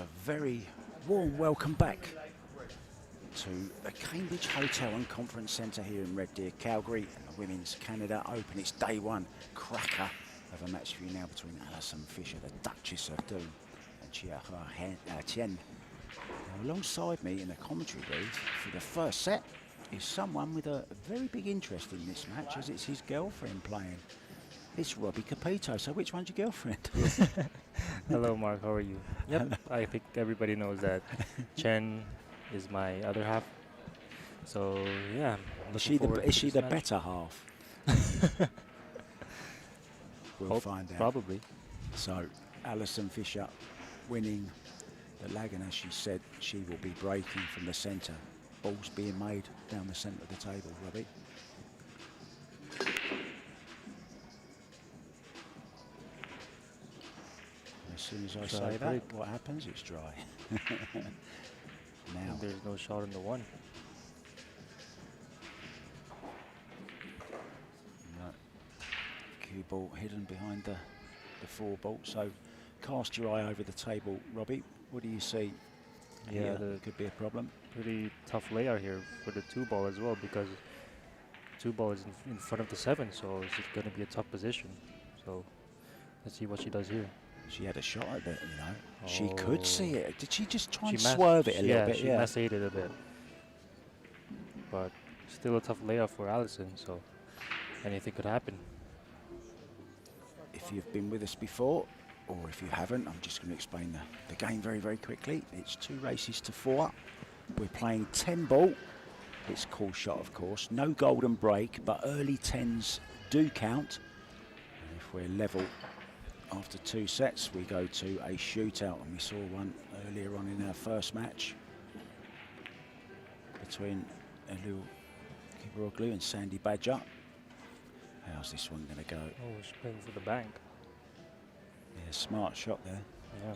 A very warm welcome back to the Cambridge Hotel and Conference Centre here in Red Deer, Calgary, and the Women's Canada Open. It's day one, cracker of a match for you now between Allison Fisher, the Duchess of Doom, and Chia Chen. Now, alongside me in the commentary booth for the first set is someone with a very big interest in this match, as it's his girlfriend playing. It's Robbie Capito. So which one's your girlfriend? Hello, Mark. How are you? Yep, I think everybody knows that Chen is my other half. So yeah, Is she the better half? We'll find out. Probably. So Allison Fisher winning the lag, and as she said, she will be breaking from the centre. Balls being made down the centre of the table, Robbie. As soon as I say that, what happens? It's dry. Now there's no shot in the one. No. Cue ball hidden behind the four ball. So cast your eye over the table, Robbie. What do you see? Yeah, that could be a problem. Pretty tough layout here for the two ball as well, because two ball is in front of the seven, so it's going to be a tough position. So let's see what she does here. She had a shot at it, you know. Oh. She could see it. Did she just try and swerve it a little bit? She massaged it a bit. But still a tough layout for Allison, so anything could happen. If you've been with us before, or if you haven't, I'm just going to explain the game very, very quickly. It's 2 races to 4. We're playing 10 ball. It's call shot, of course. No golden break, but early 10s do count. And if we're level after 2 sets, we go to a shootout, and we saw one earlier on in our first match between Elu Kibaroglu and Sandy Badger. How's this one going to go? Oh, she's playing for the bank. Yeah, smart shot there. Yeah.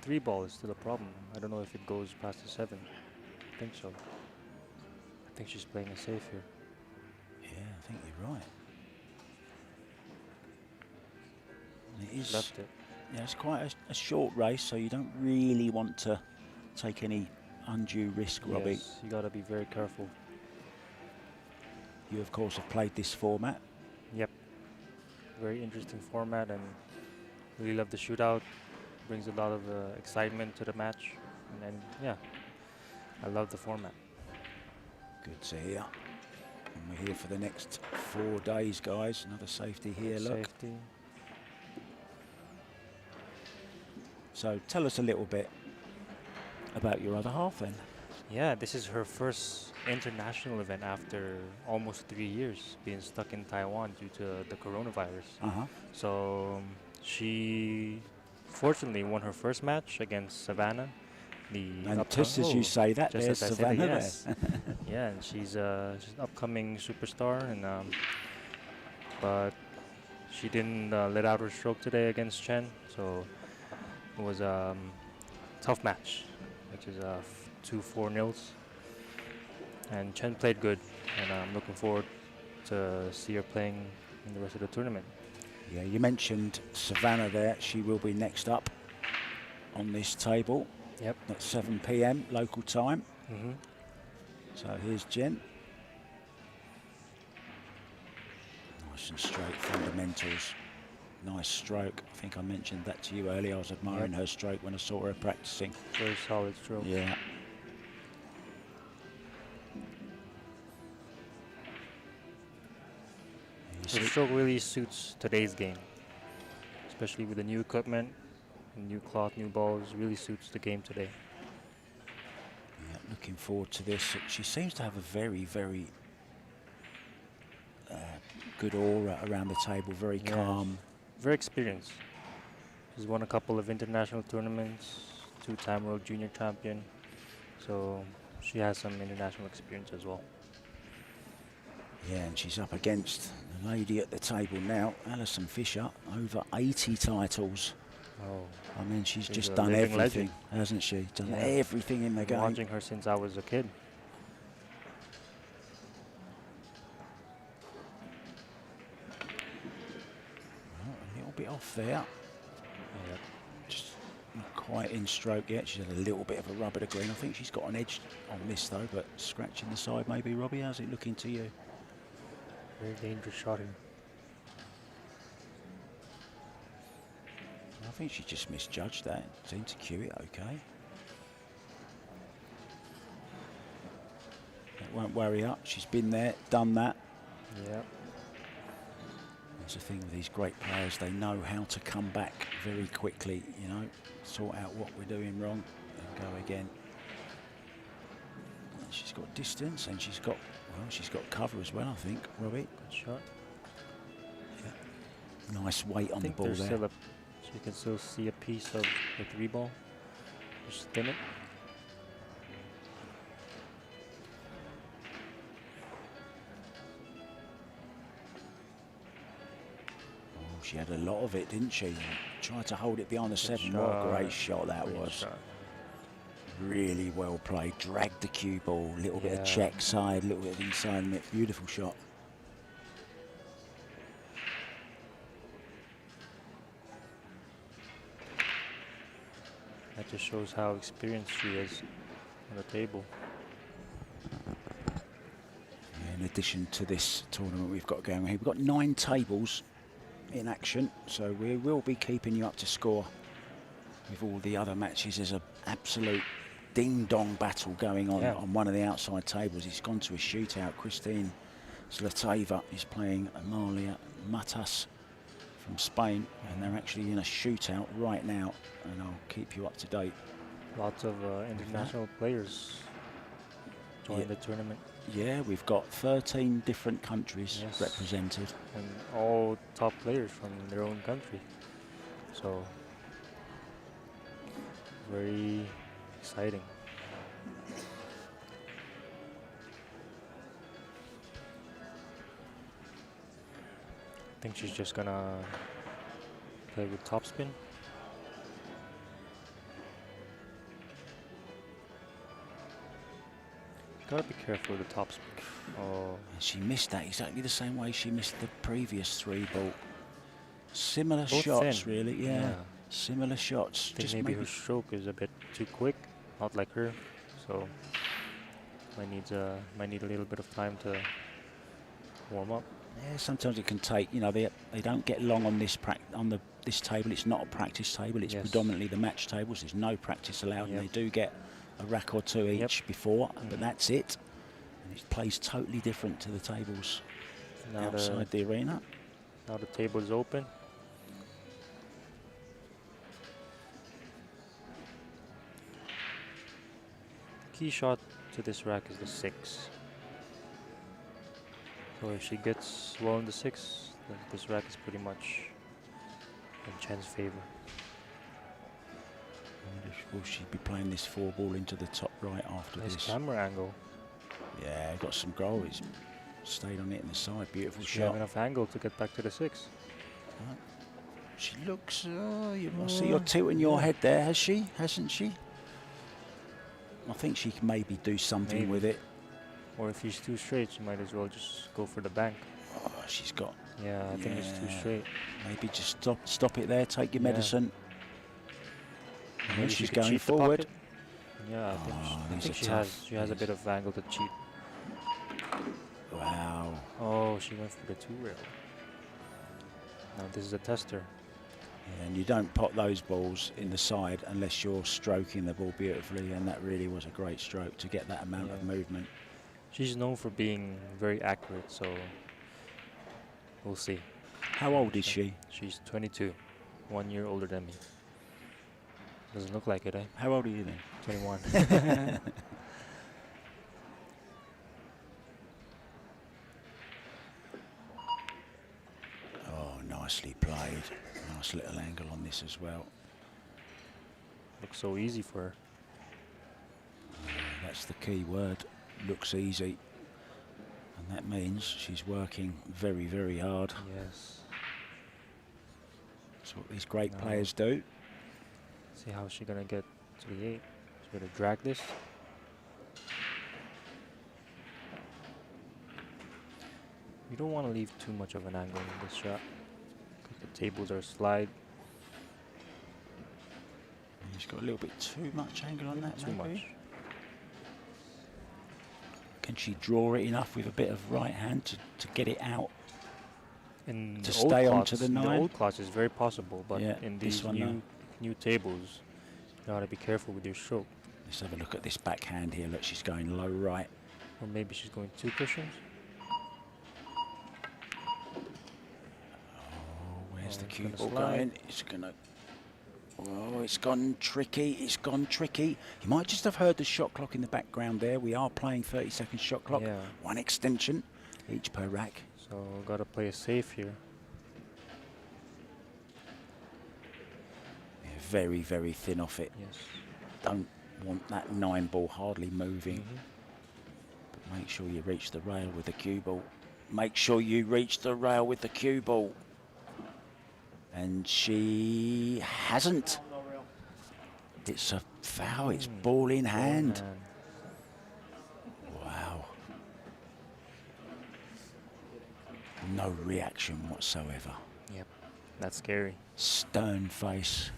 3 ball is still a problem. I don't know if it goes past the 7. I think so. I think she's playing it safe here. Yeah, I think you're right. And it is left it. Yeah, it's quite a short race, so you don't really want to take any undue risk, Robbie. Yes, you got to be very careful. You, of course, have played this format. Yep. Very interesting format, and really love the shootout. Brings a lot of excitement to the match, and yeah, I love the format. Good to hear. And we're here for the next 4 days, guys. Another safety here, look. Safety. So tell us a little bit about your other half then. Yeah, this is her first international event after almost 3 years being stuck in Taiwan due to the coronavirus. So she fortunately won her first match against Savannah. And just as you say that, there's Savannah yes. Yeah, and she's an upcoming superstar, and but she didn't let out her stroke today against Chen, so it was a tough match, which is 2-4 nils. And Chen played good, and I'm looking forward to see her playing in the rest of the tournament. Yeah, you mentioned Savannah there. She will be next up on this table. Yep. At 7 p.m. local time. So here's Jen. Nice and straight fundamentals. Nice stroke. I think I mentioned that to you earlier. I was admiring her stroke when I saw her practicing. Very solid stroke. Yeah. The stroke really suits today's game, especially with the new equipment, new cloth, new balls. Really suits the game today. Yeah, looking forward to this. She seems to have a very, very good aura around the table. Very calm. Very experienced. She's won a couple of international tournaments, 2-time world junior champion. So she has some international experience as well. Yeah, and she's up against the lady at the table now, Allison Fisher, over 80 titles. Oh, I mean, she's just done everything, legend. Hasn't she? Done everything in the game. Watching her since I was a kid. Well, a little bit off there. Yeah. Just not quite in stroke yet. She's had a little bit of a rub of the green. I think she's got an edge on this though, but scratching the side maybe. Robbie, how's it looking to you? Very dangerous shot here. I think she just misjudged that. Seemed to cue it okay. That won't worry her. She's been there, done that. Yeah. That's the thing with these great players. They know how to come back very quickly, you know, sort out what we're doing wrong and go again. And she's got distance and she's got, well, she's got cover as well, I think, Robbie. Good shot. Yeah. Nice weight on the ball there. Still a, so you can still see a piece of the 3 ball. Just spin it. She had a lot of it, didn't she? Tried to hold it behind the 7. Shot. What a great shot that Great was. shot. Really well played. Dragged the cue ball, a little bit of check side, a little bit of inside net. Beautiful shot. That just shows how experienced she is on the table. In addition to this tournament we've got going here, we've got 9 tables in action, so we will be keeping you up to score with all the other matches. There's an absolute ding-dong battle going on on one of the outside tables. It's gone to a shootout. Christine Zlateva is playing Amalia Matas from Spain, and they're actually in a shootout right now, and I'll keep you up to date. Lots of international players join the tournament. Yeah, we've got 13 different countries represented. And all top players from their own country. So, very exciting. I think she's just gonna play with topspin. Gotta be careful with the topspin. Oh, and she missed that exactly the same way she missed the previous 3 ball. Similar both shots, thin. really. Yeah, similar shots. I think maybe her stroke is a bit too quick, not like her. So might need a little bit of time to warm up. Yeah, sometimes it can take. You know, they don't get long on this this table. It's not a practice table. It's predominantly the match tables. There's no practice allowed, and they do get a rack or 2 each before, but that's it. And it plays totally different to the tables now outside the arena. Now the table is open. Key shot to this rack is the 6. So if she gets well in the 6, then this rack is pretty much in Chen's favor. Will she be playing this 4 ball into the top right after Nice this? camera angle. Yeah, got some goal. He's stayed on it in the side. Beautiful Does she have shot. enough angle to get back to the 6? She looks. You must see you're tilting your head there. Has she? Hasn't she? I think she can maybe do something with it. Or if she's too straight, she might as well just go for the bank. Oh, she's got. Yeah, I think it's too straight. Maybe just stop it there. Take your medicine. Maybe she's going forward. Yeah, I think she has a bit of angle to cheat. Wow. Oh, she went for the 2 rail. Now this is a tester. Yeah, and you don't pot those balls in the side unless you're stroking the ball beautifully, and that really was a great stroke to get that amount of movement. She's known for being very accurate, so we'll see. How old is she? She's 22, 1 year older than me. Doesn't look like it, eh? How old are you then? 21. Oh, nicely played. Nice little angle on this as well. Looks so easy for her. That's the key word. Looks easy. And that means she's working very, very hard. Yes. That's what these great players do. See how she's gonna get to the 8. She's gonna drag this. You don't want to leave too much of an angle in this shot, because the tables are slide He's got a little bit too much angle on that, Too maybe. much. Can she draw it enough with a bit of right hand to get it out? In To the old stay cloths, onto the in 9? the old cloths is very possible, but Yeah, in this these one, new tables, you gotta be careful with your stroke. Let's have a look at this backhand here. Look, she's going low right. Or maybe she's going 2 cushions. Oh, where's the it's cue gonna ball slide. going? It's gonna. Oh, it's gone tricky. It's gone tricky. You might just have heard the shot clock in the background there. We are playing 30-second shot clock. Yeah. 1 extension, each per rack. So gotta play it safe here. Yeah, very, very thin off it. Yes. Don't want that 9 ball hardly moving. Mhm. But make sure you reach the rail with the cue ball. Make sure you reach the rail with the cue ball. And she hasn't. It's a foul. It's ball in hand. Wow. No reaction whatsoever. Yep. That's scary. Stern face.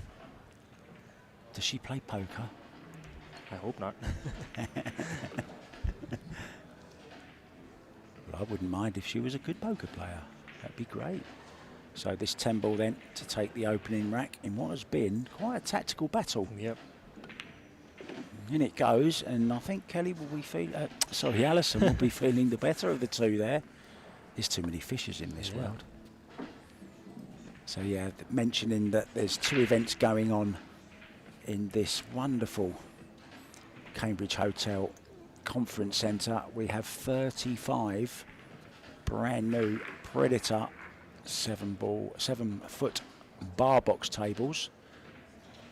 Does she play poker? I hope not. Well, I wouldn't mind if she was a good poker player. That'd be great. So this 10 ball then to take the opening rack in what has been quite a tactical battle. Yep. In it goes, and I think Kelly will be Allison will be feeling the better of the two there. There's too many fishes in this world. So yeah, mentioning that there's 2 events going on in this wonderful Cambridge Hotel Conference Centre. We have 35 brand new Predator 7-foot bar box tables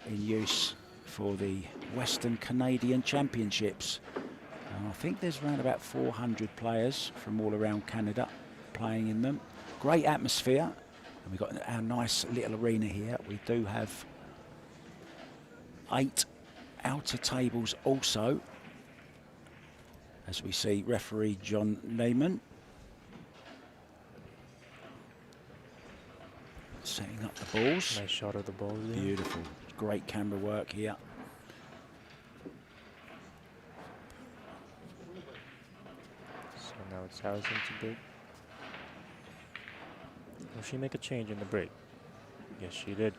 in use for the Western Canadian Championships. I think there's around about 400 players from all around Canada playing in them. Great atmosphere, and we've got our nice little arena here. We do have 8 outer tables also, as we see referee John Neyman setting up the balls. Nice shot of the balls there. Beautiful. Great camera work here. So now it's Allison to break. Will she make a change in the break? Yes, she did.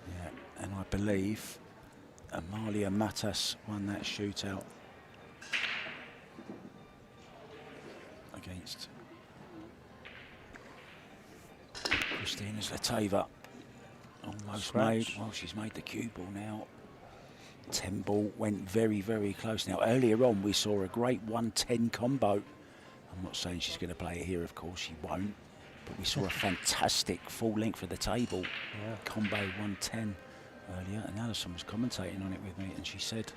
Yeah, and I believe Amalia Matas won that shootout against Christina Zlateva. Almost Scratch. made. Well, she's made the cue ball now. 10 ball went very, very close. Now, earlier on, we saw a great 110 combo. I'm not saying she's going to play it here, of course, she won't. But we saw a fantastic full length of the table combo 110 earlier. And Allison was commentating on it with me, and she said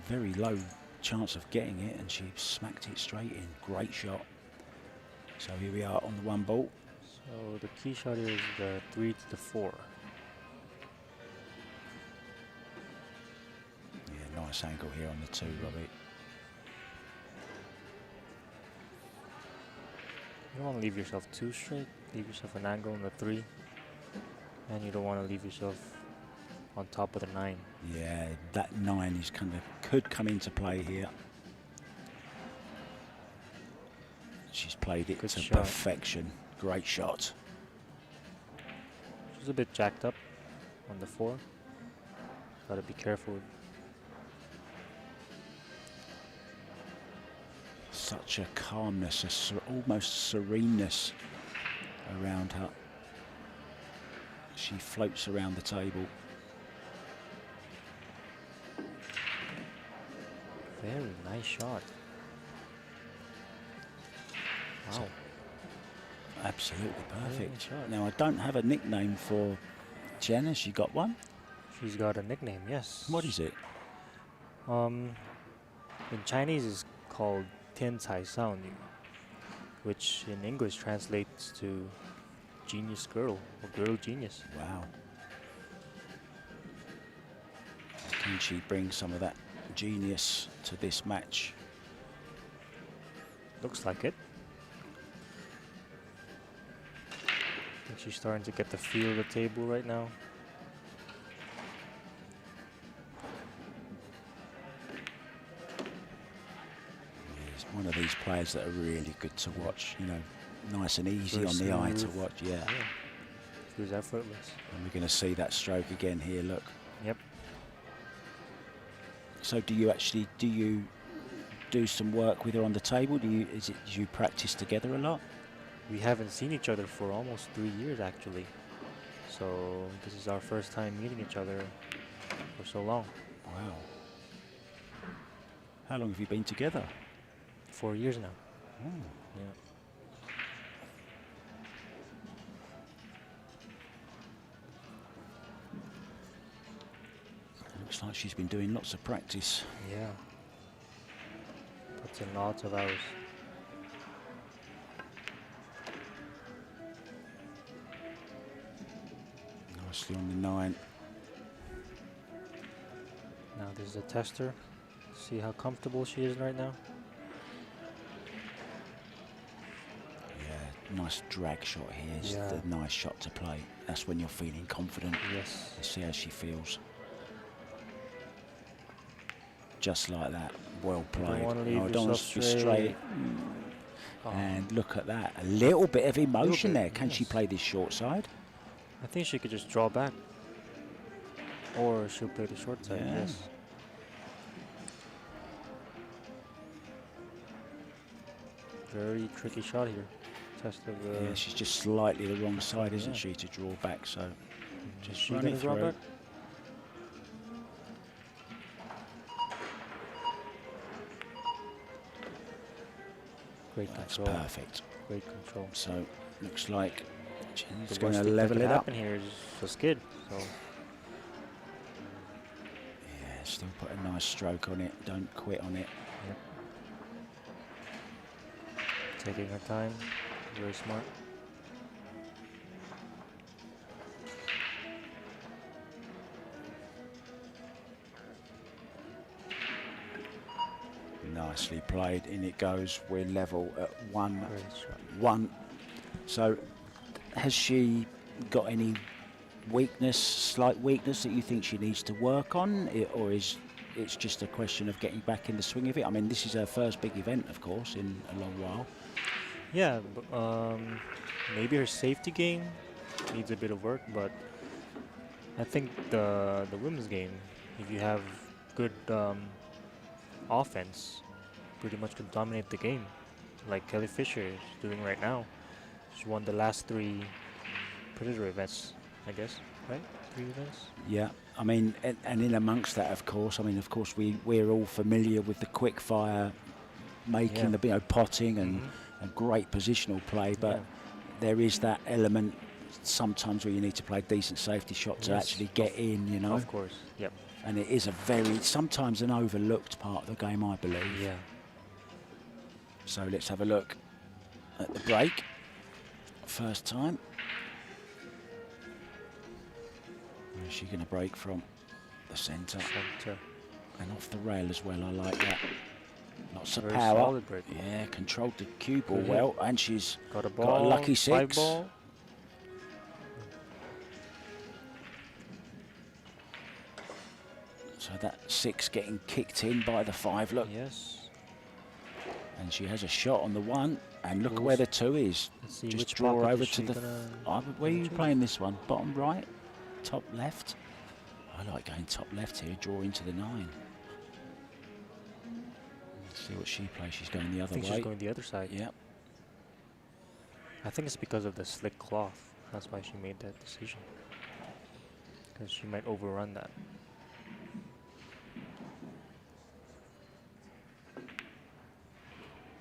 very low chance of getting it, and she smacked it straight in. Great shot. So here we are on the 1 ball. So the key shot is the 3 to the 4. Yeah, nice angle here on the 2, Robbie. You don't want to leave yourself too straight. Leave yourself an angle on the 3. And you don't want to leave yourself on top of the 9. Yeah, that 9 is could come into play here. She's played it Good to shot. perfection. Great shot. She's a bit jacked up on the 4. Gotta be careful. Such a calmness, almost sereneness around her. She floats around the table. Very nice shot. Wow. Absolutely perfect. nice shot. Now, I don't have a nickname for Chen. Has she got one? She's got a nickname, yes. What is it? In Chinese it's called Tian Cai Sao Nu, which in English translates to genius girl or girl genius. Wow. Can she bring some of that genius to this match? Looks like it. I think she's starting to get the feel of the table right now. one of these players that are really good to watch. You know, nice and easy Very on the eye to smooth. watch. Yeah. Feels effortless. And we're going to see that stroke again here. Look. Yep. So do you do some work with her on the table? Do you practice together a lot? We haven't seen each other for almost 3 years, actually. So this is our first time meeting each other for so long. Wow. How long have you been together? 4 years now. Oh. Yeah. Looks like she's been doing lots of practice. Yeah. Puts in lots of hours. Nicely on the 9. Now this is a tester. See how comfortable she is right now. Yeah, nice drag shot here. It's Yeah. the nice shot to play. That's when you're feeling confident. Yes. You see how she feels. Just like that. Well played. wanna leave I don't want yourself to be straight. Oh. And look at that. A little bit of emotion bit, there. Can she yes. play this short side? I think she could just draw back. Or she'll play the short side, Yeah. yes. Very tricky shot here. Test of the... Yeah, she's just slightly the wrong side, isn't Yeah. she, to draw back. So just she run gonna it draw through. back? Great That's control. perfect. Great control. So looks like Chen's The going worst to thing that level could it up. happen here is a skid. So Yeah, still put a nice stroke on it. Don't quit on it. yep. Taking her time. Very smart. Nicely played. In it goes. We're level at 1. Great shot. 1. So has she got any weakness, slight weakness that you think she needs to work on, or is it's just a question of getting back in the swing of it? I mean, this is her first big event, of course, in a long while. Yeah, maybe her safety game needs a bit of work, but I think the women's game, if you have good offense, pretty much can dominate the game, like Kelly Fisher is doing right now. She won the last 3 Predator events, I guess, right? 3 events. Yeah, I mean, and in amongst that, of course, we're all familiar with the quick fire, making Yeah. the potting and great positional play, but Yeah. there is that element sometimes where you need to play a decent safety shot to Yes. actually get in, you know. Of course, yep. And it is sometimes an overlooked part of the game, I believe. Yeah. So let's have a look at the break. First time. Where's she going to break from? The centre. Center. And off the rail as well, I like that. Lots of Very power. solid break. Yeah, controlled the cue ball Good hit. well, and she's Got a ball. got a lucky 5 6. ball. So that 6 getting kicked in by the 5, look. Yes. And she has a shot on the 1, and look at where the 2 is. Let's see Just which draw pocket over is to she the... gonna where are you choose? playing this one? Bottom right? Top left? I like going top left here, draw into the 9. Let's see what she plays. She's going the I other think way. she's going the other side. Yep. I think it's because of the slick cloth. That's why she made that decision. Because she might overrun that.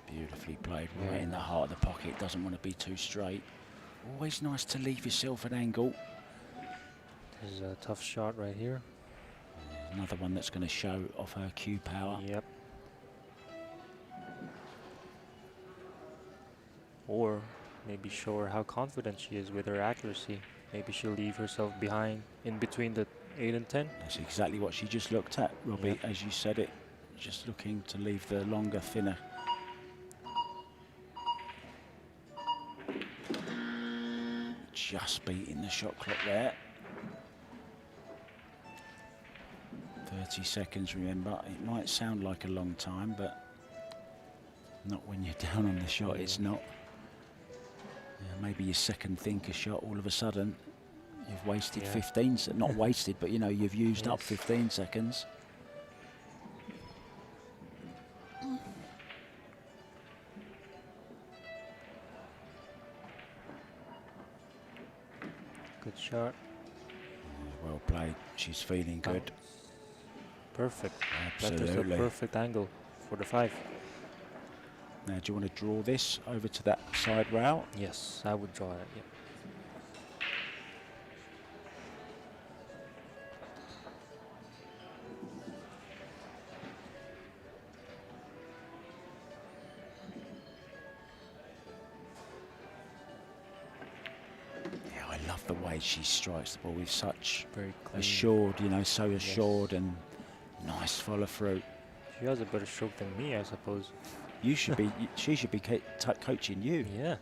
Beautifully played, Very right in the nice. heart of the pocket. Doesn't want to be too straight. Always nice to leave yourself an angle. There's a tough shot right here. Another one that's going to show off her cue power. Yep. Or maybe show her how confident she is with her accuracy. Maybe she'll leave herself behind in between the 8 and 10. That's exactly what she just looked at, Robbie, Yep. as you said it. Just looking to leave the longer, thinner. Just beating the shot clock there. 30 seconds, remember. It might sound like a long time, but Not when you're down on the shot, it's Yeah. not. Yeah, maybe your second thinker shot, all of a sudden, you've wasted Yeah. 15, not wasted, but you know, you've used up Yes. 15 seconds. Good shot. Well played. She's feeling good. Perfect. That is the Absolutely. perfect angle for the 5. Now, do you want to draw this over to that side rail? Yes, I would draw it. Yeah. Yeah, I love the way she strikes the ball with such Very clean. assured, you know, so assured and nice follow through. She has a better stroke than me, I suppose. You should be, she should be coaching you. Yeah.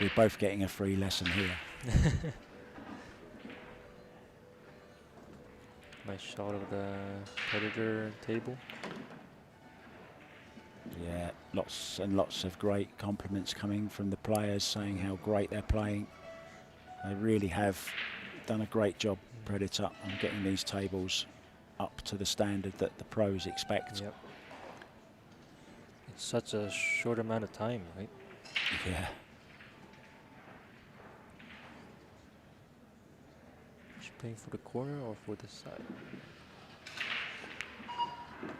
We're both getting a free lesson here. Nice shot of the Predator table. Yeah, lots and lots of great compliments coming from the players saying how great they're playing. They really have done a great job, Predator, on getting these tables up to the standard that the pros expect. Yep. It's such a short amount of time, right? Yeah. Is she playing for the corner or for the side?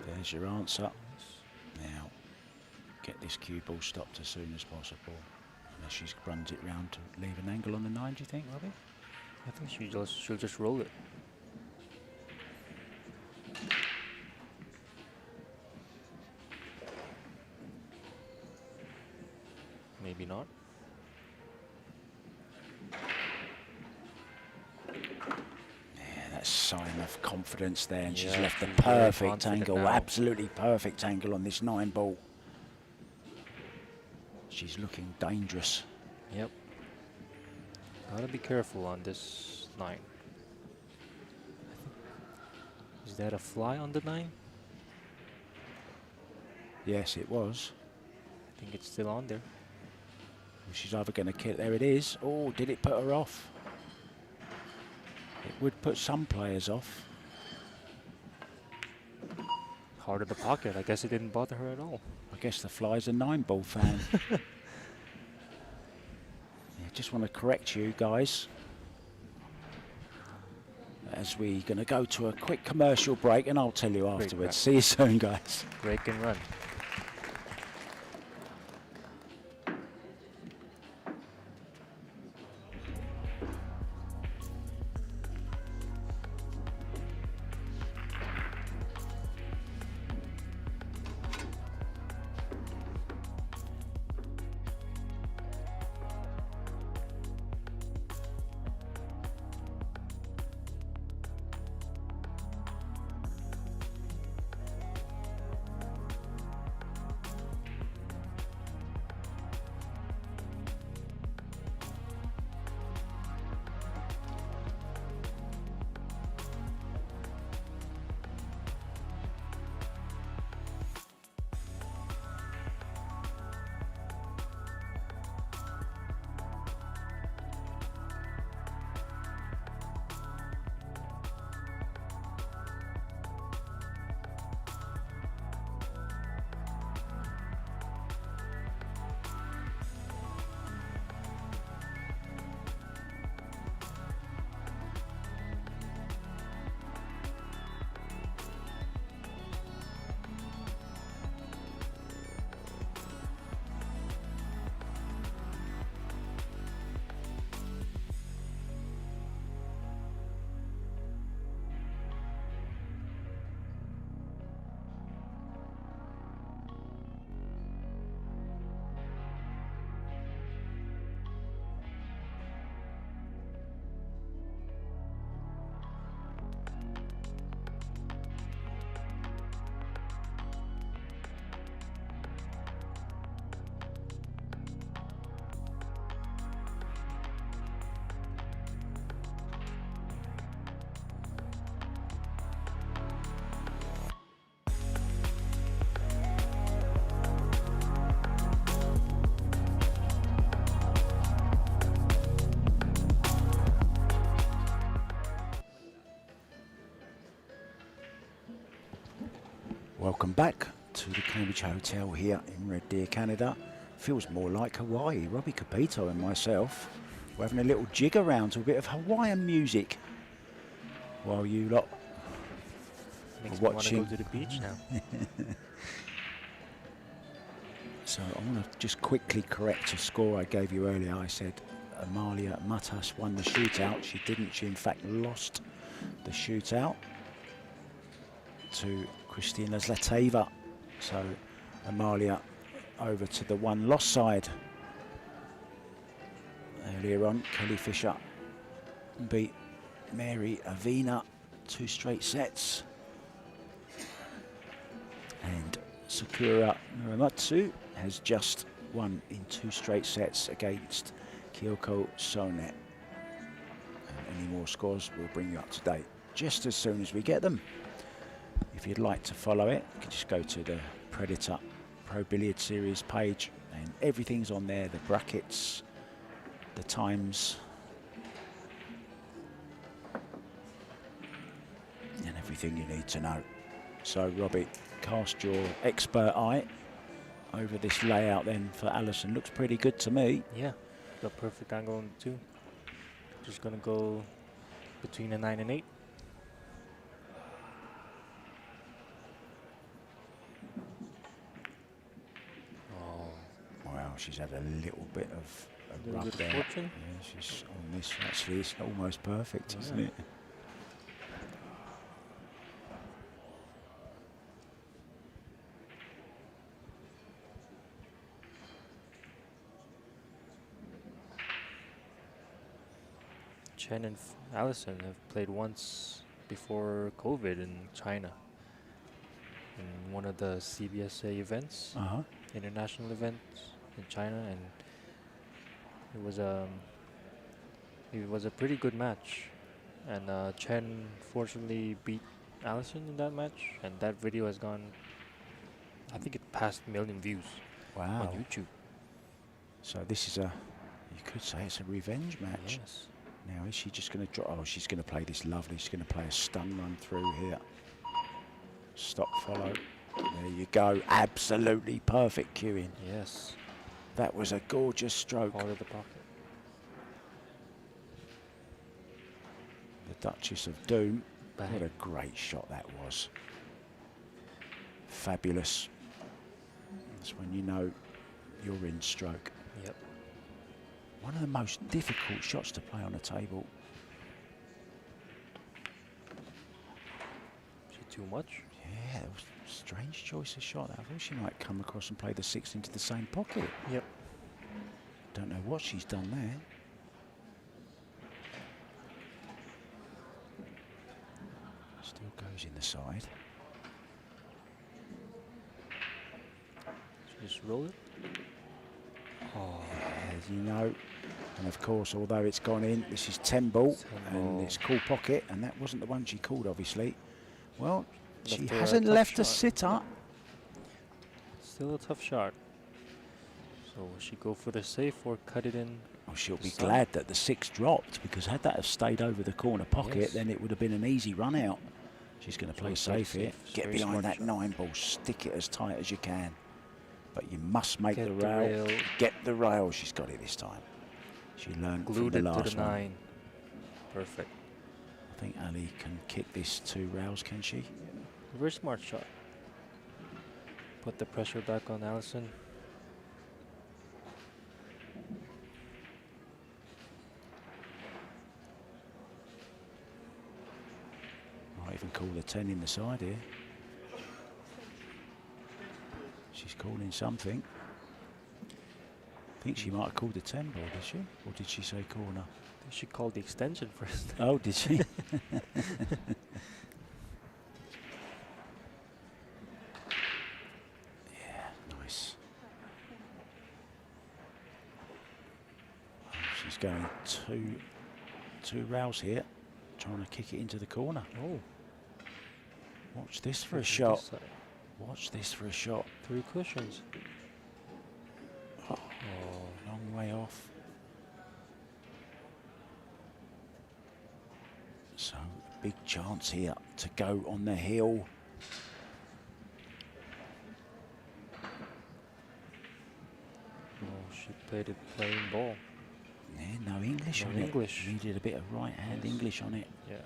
There's your answer. Now, get this cue ball stopped as soon as possible. Unless she runs it round to leave an angle on the 9, do you think, Robbie? I think she'll just roll it. Maybe not. Yeah, that's sign of confidence there, and she's Yeah, left the she's very perfect confident angle, now. absolutely perfect angle on this 9 ball. She's looking dangerous. Yep. Gotta be careful on this 9. Is that a fly on the 9? Yes, it was. I think it's still on there. She's either going to kill. There it is. Oh, did it put her off? It would put some players off. Hard in the pocket. I guess it didn't bother her at all. I guess the fly's a 9 ball fan. Yeah, just want to correct you guys. As we're going to go to a quick commercial break, and I'll tell you Break, afterwards. right. See you soon, guys. Break and run. Welcome back to the Cambridge Hotel here in Red Deer, Canada. Feels more like Hawaii. Robbie Capito and myself, we're having a little jig around to a bit of Hawaiian music while you lot Makes are me want to watching. go to the beach now. So I want to just quickly correct a score I gave you earlier. I said Amalia Matas won the shootout. She didn't. She in fact lost the shootout to Christina Zlateva. So Amalia over to the one loss side. Earlier on, Kelly Fisher beat Mary Avina 2 straight sets. And Sakura Muramatsu has just won in 2 straight sets against Kyoko Sone. And any more scores we'll bring you up to date just as soon as we get them. If you'd like to follow it, you can just go to the Predator Pro Billiard Series page and everything's on there, the brackets, the times, and everything you need to know. So Robbie, cast your expert eye over this layout then for Allison. Looks pretty good to me. Yeah, the perfect angle on the 2. Just gonna go between a 9 and 8. Wow, she's had a little bit of a Little rub bit of there. fortune. Yeah, she's on this. Actually, it's almost perfect, isn't Yeah. it? Chen and Allison have played once before COVID in China, in one of the CBSA events, international events in China, and it was a pretty good match. And Chen fortunately beat Allison in that match, and that video has gone, I think it passed 1 million views on Wow. YouTube. So this is you could say it's a revenge match. Yes. Now, is she just going to drop? Oh, she's going to play this lovely. She's going to play a stun run through here. Stop, follow. There you go. Absolutely perfect cueing. Yes. That was a gorgeous stroke. Out of the pocket. The Duchess of Doom. Bang. What a great shot that was. Fabulous. That's when you know you're in stroke. Yep. One of the most difficult shots to play on a table. Is it too much? Yeah, it was a strange choice of shot. I thought she might come across and play the 6 into the same pocket. Yep. Don't know what she's done there. Still goes in the side. Just roll it. Oh, as you know. And of course, although it's gone in, this is 10 ball, and it's cool pocket, and that wasn't the one she called, obviously. Well, she hasn't left a sitter. Still a tough shot. So will she go for the safe or cut it in? Oh, she'll be glad that the 6 dropped, because had that have stayed over the corner pocket, then it would have been an easy run out. She's going to play safe here. Get behind that 9 ball, stick it as tight as you can. But you must make the rail. Get the rail. She's got it this time. She learned from the last one. Glued it to the 9. Perfect. I think Ali can kick this 2 rails, can she? Very smart shot. Put the pressure back on Allison. Might even call the 10 in the side here. She's calling something. I think she might have called the 10 ball, did she? Or did she say corner? I think she called the extension first. Oh, did she? Yeah, nice. Oh, she's going two rails here, trying to kick it into the corner. Oh. Watch this for a shot. Watch this for a shot. 3 cushions. Oh, long way off. So, big chance here to go on the hill. played it plain ball. Yeah, no English No on English. it. Needed a bit of right-hand English on it. Yeah.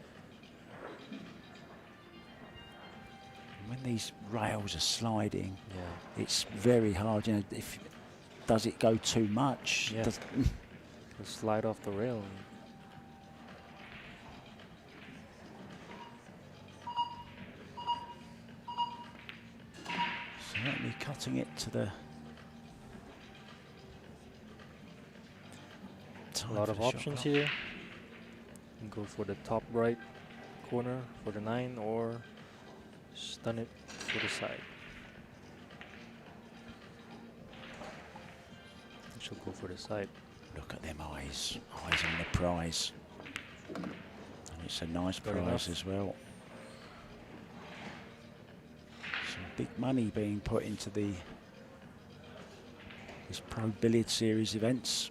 When these rails are sliding, Yeah. it's very hard. You know, if does it go too much? Yeah. Does, It'll slide off the rail. certainly cutting it to the. A lot of options here. You can go for the top right corner for the 9 or stun it for the side. She'll go for the side. Look at them eyes. Eyes on the prize. And it's a nice Fair prize enough. as well. Some big money being put into this Pro Billiard Series events.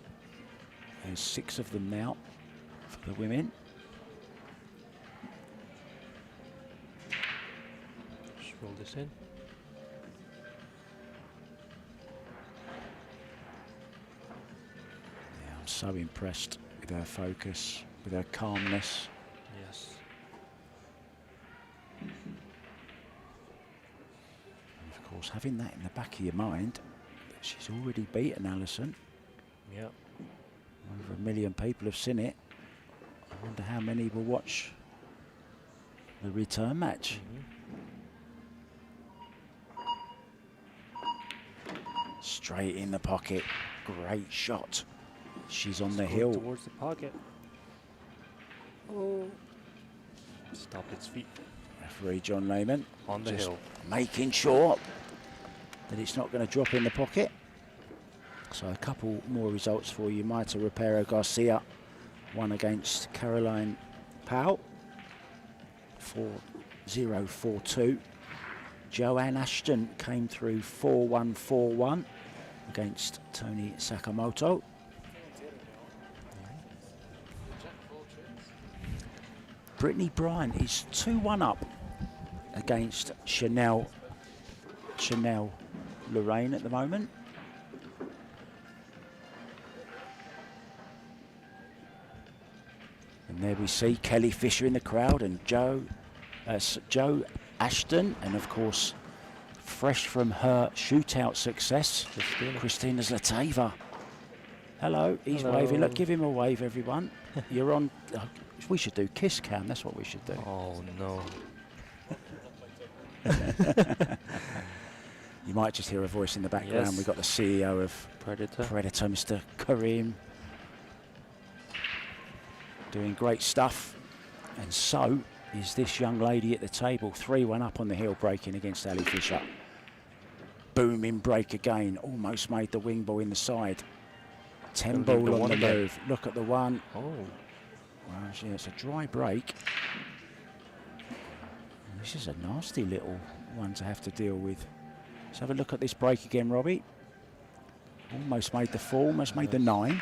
There's 6 of them now for the women. Just roll this in. Yeah, I'm so impressed with her focus, with her calmness. Yes. And of course, having that in the back of your mind, that she's already beaten Allison. Yeah. Over 1 million people have seen it. I wonder how many will watch the return match. Straight in the pocket. Great shot. She's on the hill. Towards the pocket. Oh. Stop its feet. Referee John Lehman On the just hill. making sure that it's not going to drop in the pocket. So a couple more results for you. Maita Repero Garcia won against Caroline Powell, 4-0-4-2. Joanne Ashton came through 4-1-4-1 against Tony Sakamoto. Brittany Bryan is 2-1 up against Chanel Lorraine at the moment. And there we see Kelly Fisher in the crowd and Joe Ashton, and of course, fresh from her shootout success, Christina Zlateva. Hello, he's Hello. waving. Look, give him a wave, everyone. You're on. We should do kiss cam. That's what we should do. Oh no. You might just hear a voice in the background. Yes. We've got the CEO of Predator. Predator, Mr. Kareem, doing great stuff. And so is this young lady at the table, 3-1 up on the hill, breaking against Ali Fisher. Booming break again, almost made the wing ball in the side. 10 Gonna leave ball the on the one again. move. Look at the one. Oh. Well, yeah, it's a dry break. And this is a nasty little one to have to deal with. Let's have a look at this break again, Robbie. Almost made the 4, almost made the 9.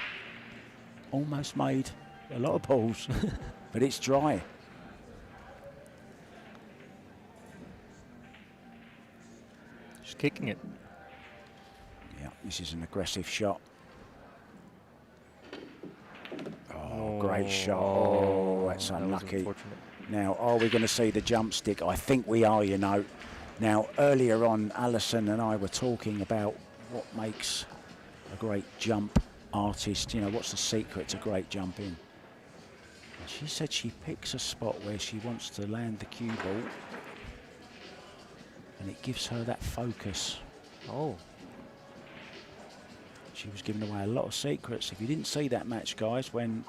Almost made a lot of balls, but it's dry. Just kicking it. Yeah, this is an aggressive shot. Oh, great shot. Oh, that's that was unlucky. unfortunate. Now, are we going to see the jump stick? I think we are, you know. Now, earlier on, Allison and I were talking about what makes a great jump artist. You know, what's the secret to great jumping? And she said she picks a spot where she wants to land the cue ball, and it gives her that focus. Oh. She was giving away a lot of secrets. If you didn't see that match, guys, when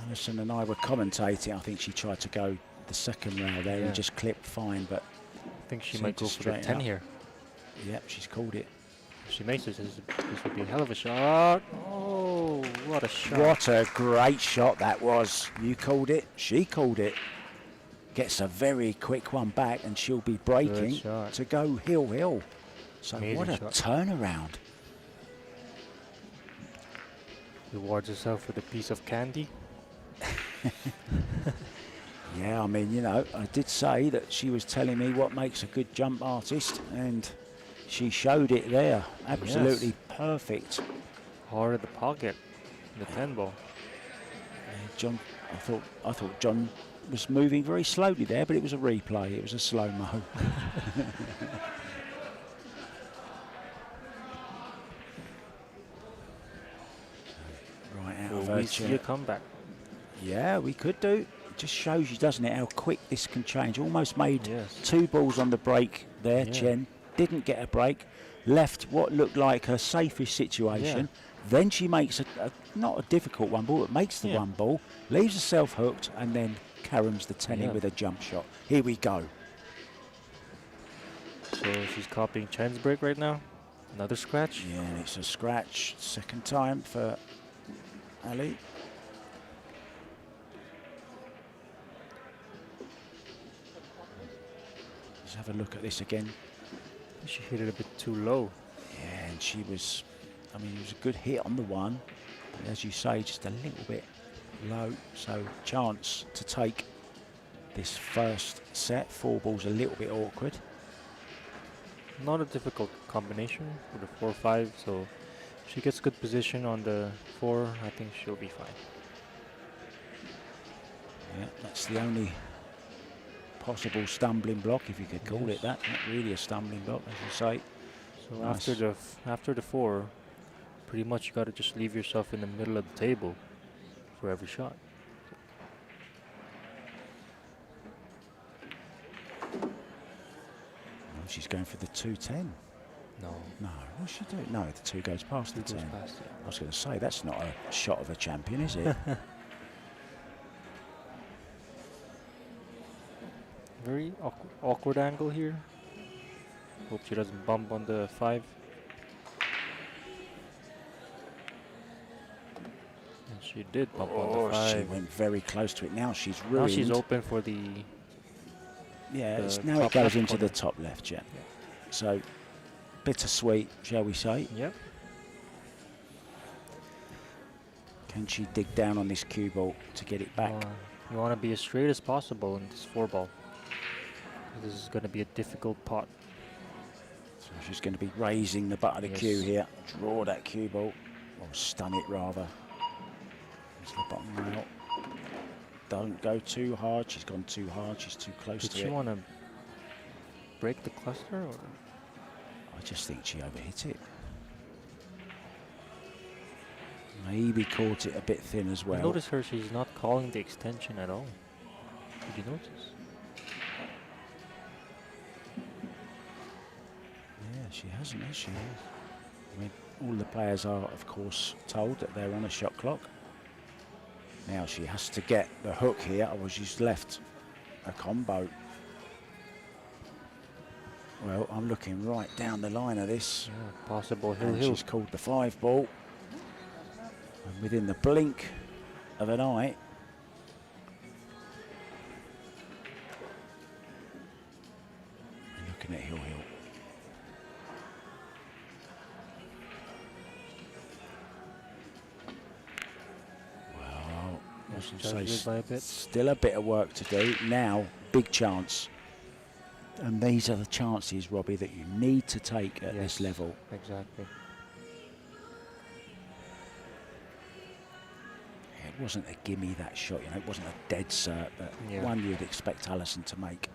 Allison and I were commentating, I think she tried to go the second round there and just clipped fine, but I think she seemed might to go for the straighten 10 up. here. Yep, she's called it. If she makes this would be a hell of a shot. Oh, what a shot. What a great shot that was. You called it, she called it. Gets a very quick one back and she'll be breaking shot. to go hill. So Amazing what a shot. turnaround. Rewards herself with a piece of candy. Yeah, I mean, you know, I did say that she was telling me what makes a good jump artist, and she showed it there. Absolutely perfect hard at the pocket, the 10 ball. John, I thought John was moving very slowly there, but it was a replay. It was a slow-mo. Right out of her We see a comeback. Yeah, we could do. It just shows you, doesn't it, how quick this can change. Almost made Yes. 2 balls on the break there, Yeah. Chen. Didn't get a break. Left what looked like her safest situation. Then she makes not a difficult one ball, but makes the one ball, leaves herself hooked, and then caroms the 10 in with a jump shot. Here we go. So she's copying Chen's break right now. Another scratch. Yeah, and it's a scratch. Second time for Ali. Let's have a look at this again. She hit it a bit too low. Yeah, and she was, I mean, it was a good hit on the one, but as you say, just a little bit low. So chance to take this first set. 4 balls a little bit awkward. Not a difficult combination with a 4-5, so if she gets good position on the 4, I think she'll be fine. Yeah, that's the only possible stumbling block, if you could call it that. Not really a stumbling block, as you say. So Nice. after the 4, pretty much you got to just leave yourself in the middle of the table for every shot. Oh, she's going for the 210. No. No, what's she doing? No, the 2 goes past the 10. Past it. I was going to say, that's not a shot of a champion, is it? Very awkward angle here. Hope she doesn't bump on the 5. And she did bump on the 5. She went very close to it. Now she's ruined. Now she's open for the... Yeah, the now it top goes left into corner. the top left, yeah. So, bittersweet, shall we say. Yep. Can she dig down on this cue ball to get it back? You want to be as straight as possible in this 4 ball. This is going to be a difficult pot. So she's going to be raising the butt of the Yes. cue here. Draw that cue ball, or stun it rather. It's the bottom rail. Don't go too hard. She's gone too hard. She's too close Did to she it. want to break the cluster? Or? I just think she overhit it. Maybe caught it a bit thin as well. Notice her, she's not calling the extension at all. Did you notice? Yeah, she hasn't, has she? I mean, all the players are, of course, told that they're on a shot clock. Now she has to get the hook here, otherwise she's left a combo. Well, I'm looking right down the line of this. Yeah, possible And hill. she's called the 5 ball. And within the blink of an eye, we're looking at hill. Well, I should say Judged it by a bit. still a bit of work to do. Now, big chance. And these are the chances, Robbie, that you need to take at this level. Exactly. It wasn't a gimme, that shot, you know, it wasn't a dead cert, but one you'd expect Allison to make.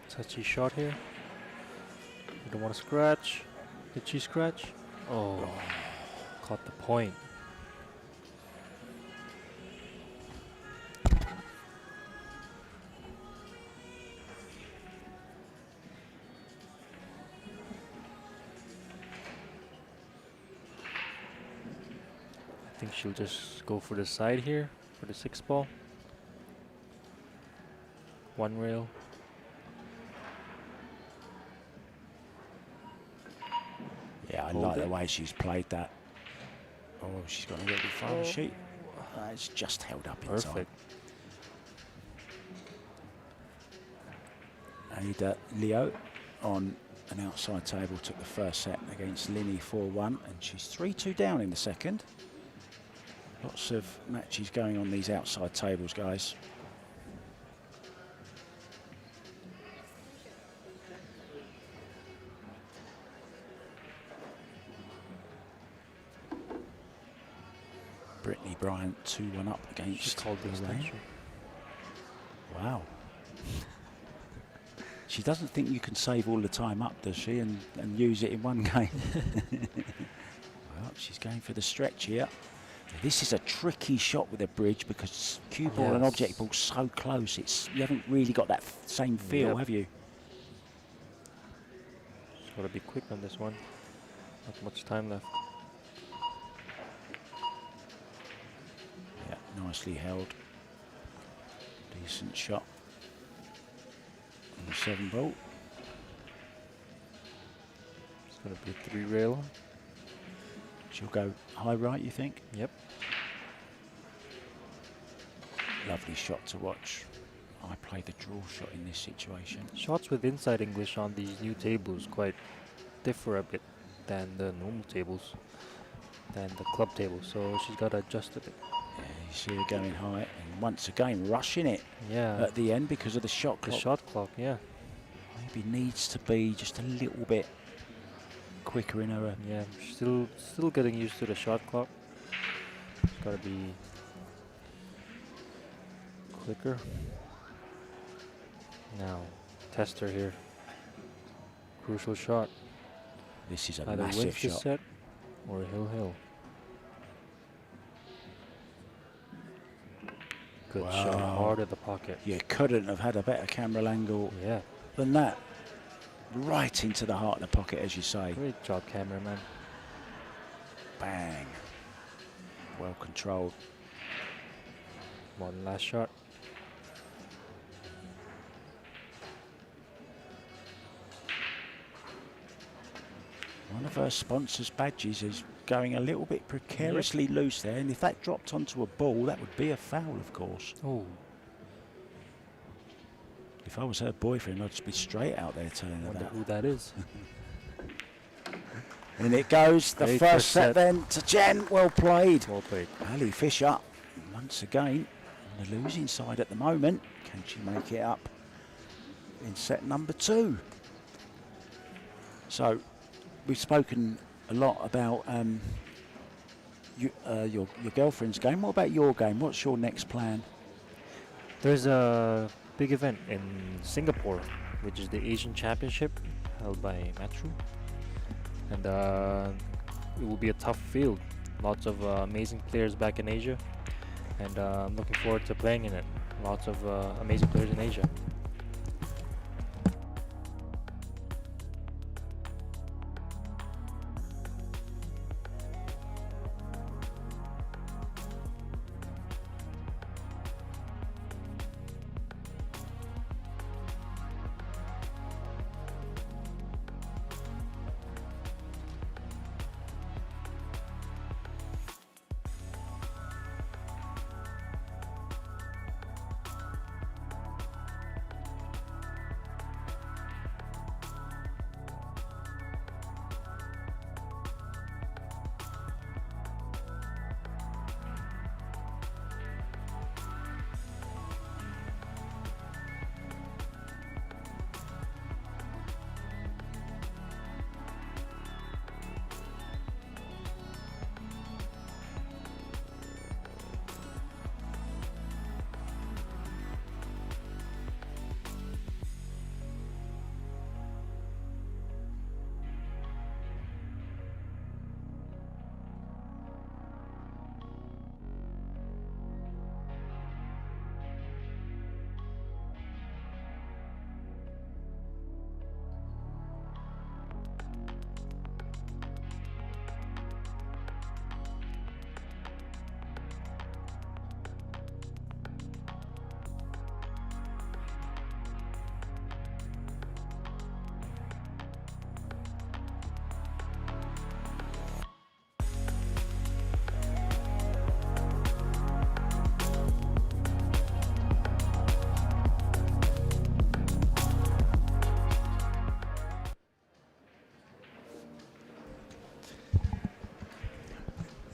Touchy shot here. You don't want to scratch. Did she scratch? Oh, caught the point. I think she'll just go for the side here for the 6 ball. 1 rail. Yeah, I Hold like the it. way she's played that. Oh, she's got a really fine sheet. It's just held up in time. Perfect. Ada Leo on an outside table took the first set against Linny 4-1, and she's 3-2 down in the second. Lots of matches going on these outside tables, guys. Brittany Bryant 2-1 up She against called the Lorraine. extension. Wow. She doesn't think you can save all the time up, does she, and use it in one game? Well, she's going for the stretch here. This is a tricky shot with a bridge because cue ball and object ball so close. You haven't really got that same feel, have you? Just gotta be quick on this one. Not much time left. Yeah, nicely held. Decent shot on the 7-ball. It's gonna be a 3-railer. She'll go high right, you think? Yep. Lovely shot to watch. I play the draw shot in this situation. Shots with inside English on these new tables quite differ a bit than the normal tables, than the club tables. So she's got to adjust a bit. Yeah, you see her going high and once again rushing it at the end because of the shot clock. The shot clock, yeah. Maybe needs to be just a little bit quicker in her. Yeah, still getting used to the shot clock. It's got to be quicker. Now, test her here. Crucial shot. This is a Either massive wins this shot. set or hill. Good shot, hard at the pocket. You couldn't have had a better camera angle than that. Right into the heart of the pocket, as you say. Great job, cameraman. Bang. Well controlled. One last shot. One of her sponsors' badges is going a little bit precariously loose there, and if that dropped onto a ball, that would be a foul, of course. Oh. If I was her boyfriend, I'd just be straight out there telling her Wonder that. who that is. And it goes, the first set then to Chen. Well played. Well played. Ali Fisher, once again, on the losing side at the moment. Can she make it up in set number 2? So, we've spoken a lot about your girlfriend's game. What about your game? What's your next plan? There's a big event in Singapore, which is the Asian Championship held by Matru. And it will be a tough field. Lots of amazing players back in Asia. And I'm looking forward to playing in it. Lots of amazing players in Asia.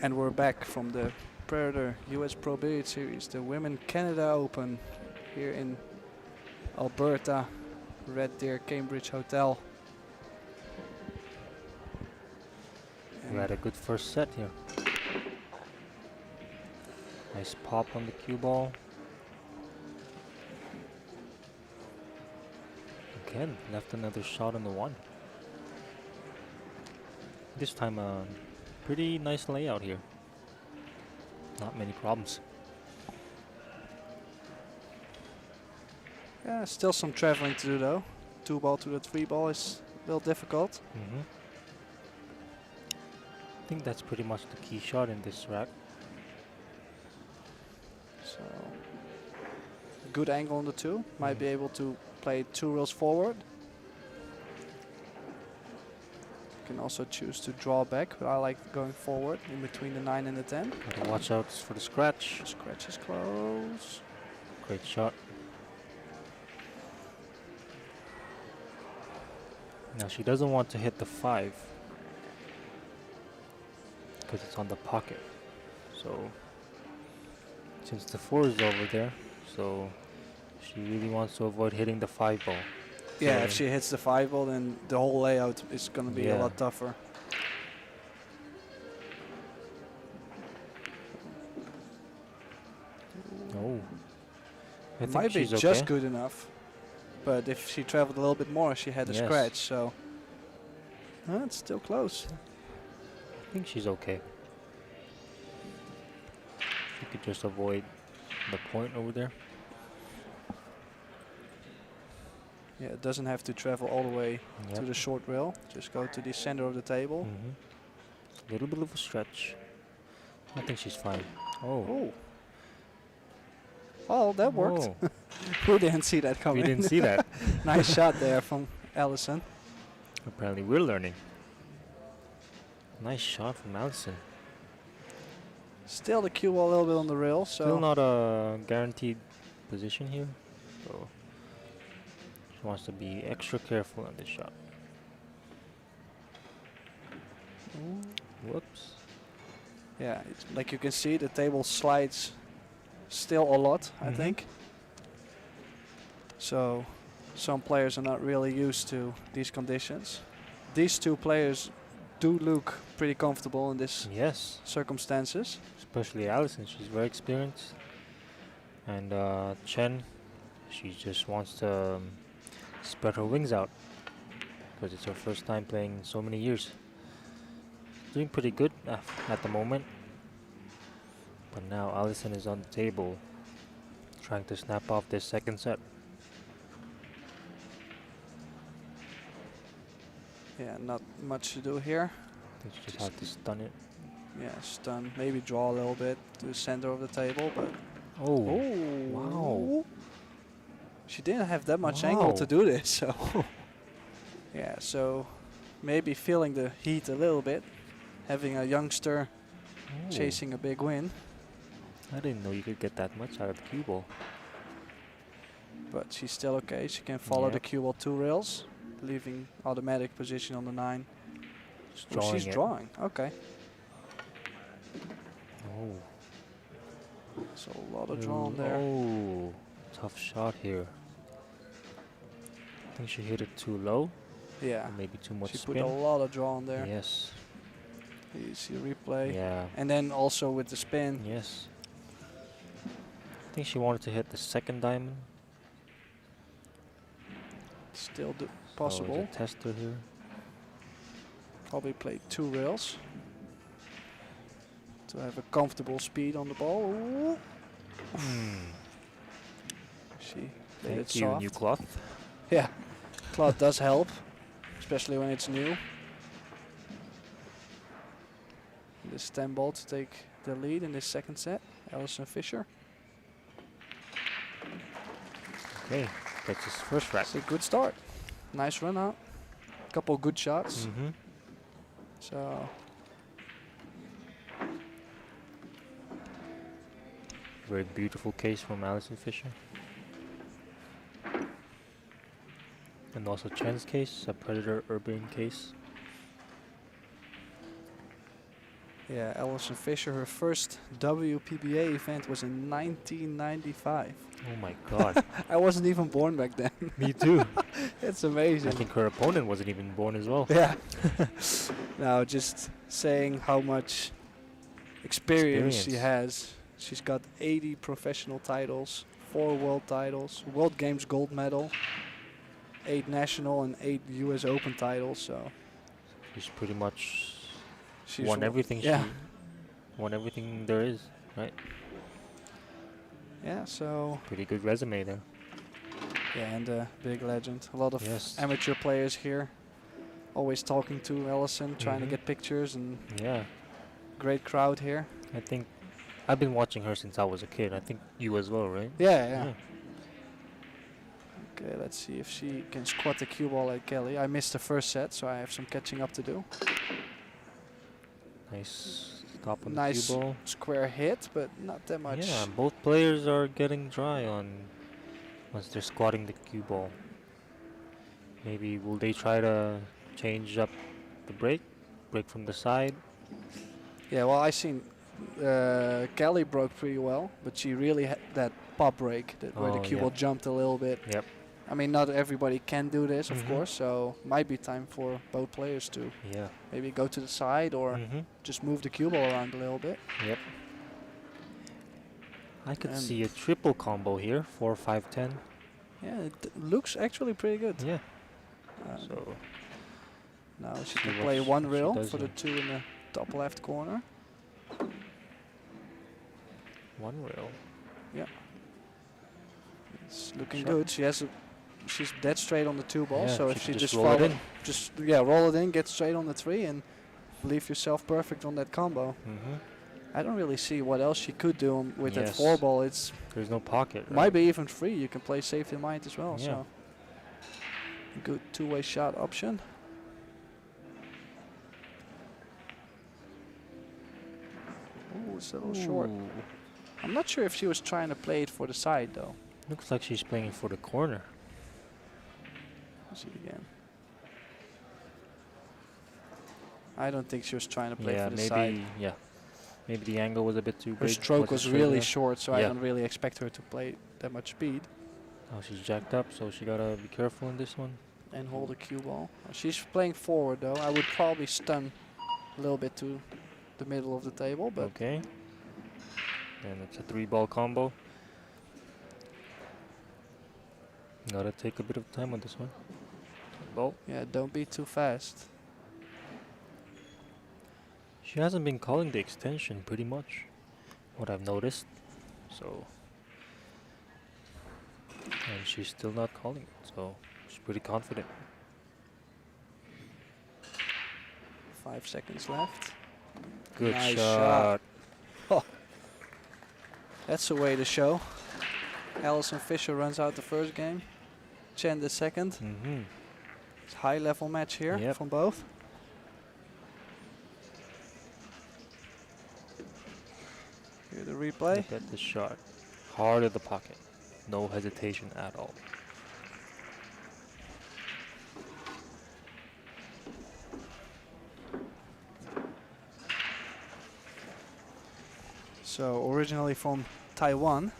And we're back from the Predator US Pro Billiard Series, the Women Canada Open here in Alberta, Red Deer Cambridge Hotel. We had a good first set here. Nice pop on the cue ball. Again, left another shot on the one. This time a pretty nice layout here. Not many problems. Yeah, still some traveling to do though. 2 ball to the 3 ball is a little difficult. I think that's pretty much the key shot in this rack. So good angle on the 2. Might be able to play 2 rails forward. You can also choose to draw back, but I like going forward in between the 9 and the 10. Gotta watch out for the scratch. The scratch is close. Great shot. Now she doesn't want to hit the 5 because it's on the pocket. So since the 4 is over there, so she really wants to avoid hitting the 5 ball. Yeah, if she hits the 5 ball, then the whole layout is going to be a lot tougher. Oh, I think Might be she's just okay. good enough. But if she traveled a little bit more, she had a scratch, so it's still close. I think she's okay. She could just avoid the point over there. Yeah, it doesn't have to travel all the way to the short rail. Just go to the center of the table. A little bit of a stretch. I think she's fine. Oh. Well, that worked. Who didn't see that coming? We didn't see that. Nice shot there from Allison. Apparently we're learning. Nice shot from Allison. Still the cue ball a little bit on the rail. So still not a guaranteed position here. So she wants to be extra careful on this shot. Whoops. Yeah, it's like you can see, the table slides still a lot, I think. So some players are not really used to these conditions. These 2 players do look pretty comfortable in this circumstances. Especially Allison, she's very experienced. And Chen, she just wants to spread her wings out because it's her first time playing so many years. Doing pretty good at the moment. But now Allison is on the table trying to snap off this second set. Yeah, not much to do here. I think she just had to stun it. Yeah, stun. Maybe draw a little bit to the center of the table, but wow. She didn't have that much angle to do this, so yeah, so maybe feeling the heat a little bit, having a youngster chasing a big win. I didn't know you could get that much out of the cue ball. But she's still okay. She can follow the cue ball 2 rails, leaving automatic position on the 9. She's drawing. Okay. So a lot of draw on there. Oh, tough shot here. I think she hit it too low. Yeah. Or maybe too much She spin. put a lot of draw on there. Yes. You see the replay. Yeah. And then also with the spin. Yes. I think she wanted to hit the second diamond. Still possible. So there's a tester here. Probably played 2 rails to have a comfortable speed on the ball. Ooh. She played it Thank you, soft. new cloth. Yeah, cloth does help, especially when it's new. This 10 ball to take the lead in this second set. Allison Fisher. Okay, that's his first rack. It's a good start. Nice run out. Couple good shots. So very beautiful case from Allison Fisher. And also Chen's case, a Predator Urban case. Yeah, Allison Fisher, her first WPBA event was in 1995. Oh my God. I wasn't even born back then. Me too. It's I amazing. think her opponent wasn't even born as well. Yeah. Now, just saying how much experience she has. She's got 80 professional titles, 4 world titles, World Games gold medal, 8 national and 8 US Open titles. So She's pretty much she's won everything. Yeah. She won everything there is, right? Yeah. So Pretty good resume there. yeah, and a big legend. A lot of Yes. amateur players here, always talking to Allison, trying to Mhm. get pictures, and Yeah. great crowd here. I think I've been watching her since I was a kid. I think you as well, right? Yeah. Okay, let's see if she can squat the cue ball like Kelly. I missed the first set, so I have some catching up to do. Nice stop on Nice the cue ball. square hit, but not that much. Yeah, both players are getting dry on once they're squatting the cue ball. Maybe will they try to change up the break from the side? Yeah, well, I seen Kelly broke pretty well, but she really had that pop break where the Oh, cue yeah. ball jumped a little bit. Yep. I mean, not everybody can do this, of Mhm. course, so might be time for both players to Yeah. maybe go to the side or just move the cue ball around a little bit. Yep. I could And see a triple combo here, 4, 5, 10. Yeah, it looks actually pretty good. Yeah. Um, So Now she see can what play one she reel does for the here. 2 in the top left corner. one rail. It's looking Shot. good. She's dead straight on the 2 ball, Yeah, so she if she could just roll it follow, in. just roll it in, get straight on the 3, and leave yourself perfect on that combo. I don't really see what else she could do with that Yes. 4 ball. It's There's no pocket. Right? might be even free. You can play safe in mind as well. Yeah. So good 2-way shot option. Ooh, it's a little short. Ooh. I'm not sure if she was trying to play it for the side though. Looks like she's playing for the corner. Let's see again. I don't think she was trying to play Yeah, for the maybe. side. Yeah, maybe the angle was a bit too Her big. stroke was straight really there. short, so I Yeah. don't really expect her to play that much speed Oh, she's jacked up, so she gotta be careful in this one. and hold the cue ball. She's playing forward though. I would probably stun a little bit to the middle of the table, but Okay. And it's a 3-ball combo. Gotta take a bit of time on this one. Ball. yeah, don't be too fast. She hasn't been calling the extension pretty much, what I've noticed. So, and she's still not calling it, so she's pretty confident. 5 seconds left. Good Nice shot. shot. That's the way to show. Allison Fisher runs out the first game. Chen the second. Mm-hmm. It's a high level match here Yep. from both. Here the replay. Look at this shot. Hard at the pocket. No hesitation at all. So originally from Taiwan.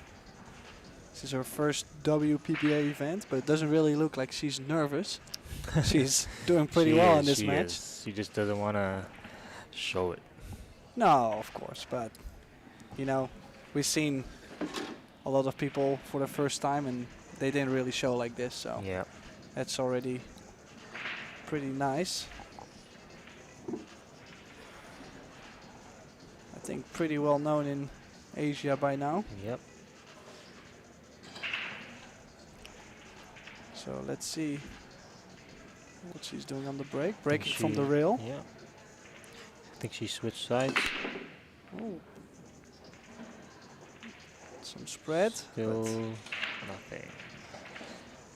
This is her first WPBA event, but it doesn't really look like she's nervous. She's doing pretty She well is, in this she match. is. She just doesn't want to show it. No, of course, but you know, we've seen a lot of people for the first time and they didn't really show like this, so Yeah. that's already pretty nice. I think pretty well known in Asia by now. Yep. So let's see what she's doing on the break. Breaking from She- the rail. Yeah. I think she switched sides. Ooh. Some spread. Still nothing.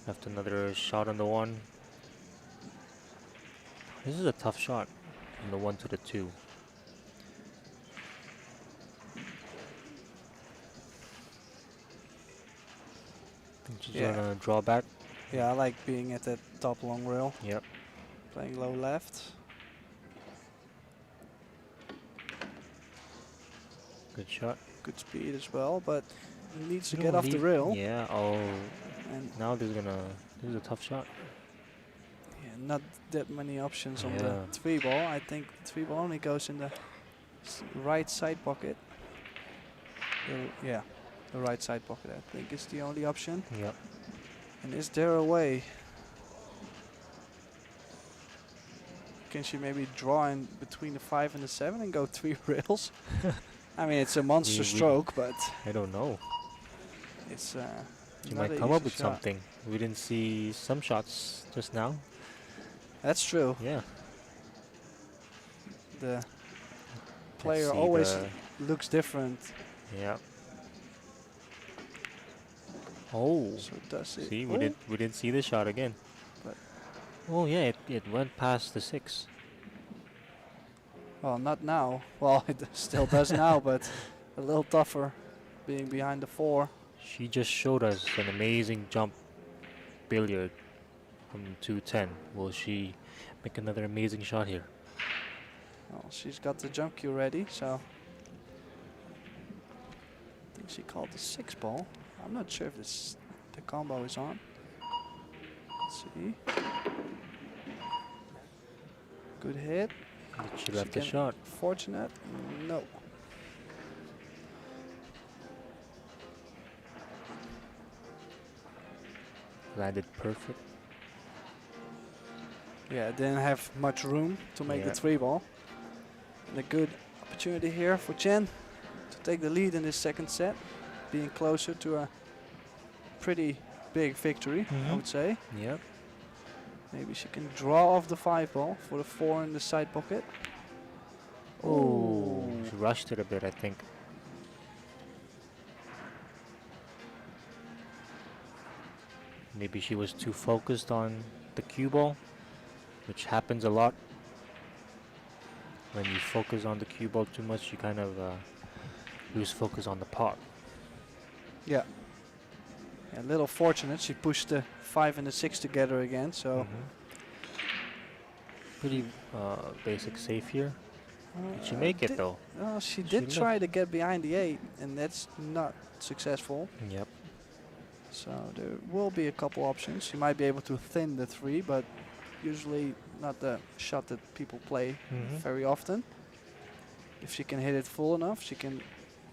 Left another shot on the 1. This is a tough shot. From the 1 to the 2. Think she's Yeah. gonna draw back. Yeah, I like being at that top long rail. Yep. Playing low left. Good shot. Good speed as well, but needs to You get don't off the leave- rail. Yeah. Oh. And Now this is a tough shot. yeah, not that many options on the Yeah. 3 ball. I think the 3 ball only goes in the right side pocket. Yeah, the right side pocket I think is the only option. Yep. And is there a way? Can she maybe draw in between the 5 and the 7 and go 3 rails? I mean, it's a monster We- stroke, but I don't know. it's She not might a come up easy with shot. something. We didn't see some shots just now. That's true. Yeah. The Let's player see always the- looks different. Yeah. Oh. So does it? See, Oh, we didn't see the shot again. But- Oh yeah, it went past the 6. well, not now. Well, it still does now, but a little tougher being behind the 4. She just showed us an amazing jump billiard from 210. Will she make another amazing shot here? Well, she's got the jump cue ready, so I think she called the 6 ball. I'm not sure if the combo is on. Let's see. Good hit. She She left the can- shot. Fortunate? No. Landed perfect. Yeah, didn't have much room to make the Yeah. 3 ball. And a good opportunity here for Chen to take the lead in this second set, being closer to a pretty big victory, I Mhm. would say. Yep. Maybe she can draw off the 5 ball for the 4 in the side pocket. Oh, she rushed it a bit, I think. Maybe she was too focused on the cue ball, which happens a lot. When you focus on the cue ball too much, you kind of lose focus on the pot. Yeah. A little fortunate, she pushed the 5 and the 6 together again, so Pretty basic save here. Did she uh, make it did- though? She She did left. try to get behind the 8, and that's not successful. Yep. So there will be a couple options. She might be able to thin the 3, but usually not the shot that people play very often. If she can hit it full enough, she can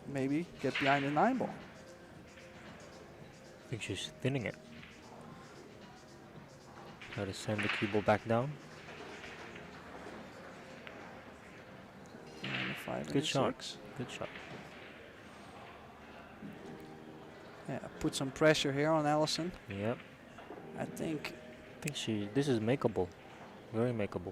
maybe get behind the 9 ball. I think she's thinning it. Try to send the cue ball back down. And the 5 and Good the shot. 6. Good shot. Yeah, put some pressure here on Allison. Yep. I think, I think this is makeable. Very makeable.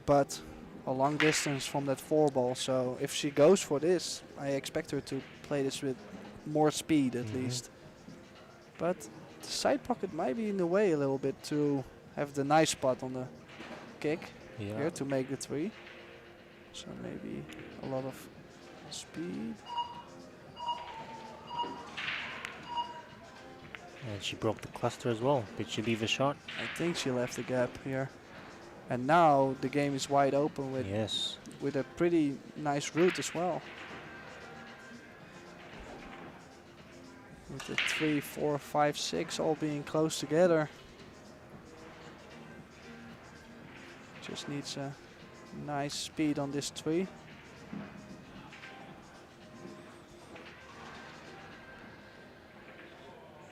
but a long distance from that 4 ball. So if she goes for this, I expect her to play this with more speed at least. But the side pocket might be in the way a little bit to have the nice spot on the kick Yeah. here to make the 3. So maybe a lot of speed. And she broke the cluster as well. Did she leave a shot? I think she left the gap here. And now the game is wide open Yes. with a pretty nice route as well. With the 3, 4, 5, 6 all being close together. Just needs a nice speed on this 3.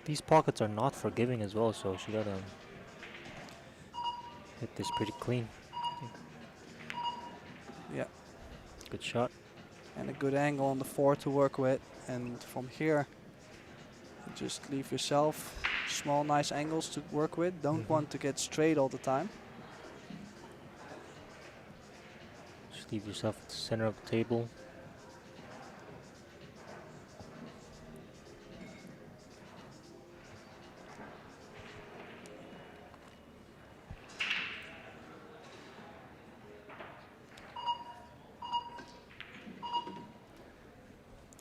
These pockets are not forgiving as well, so she gotta hit this pretty clean. Yeah. Good shot. And a good angle on the 4 to work with. And from here, just leave yourself small, nice angles to work with. Don't want to get straight all the time. Just leave yourself at the center of the table.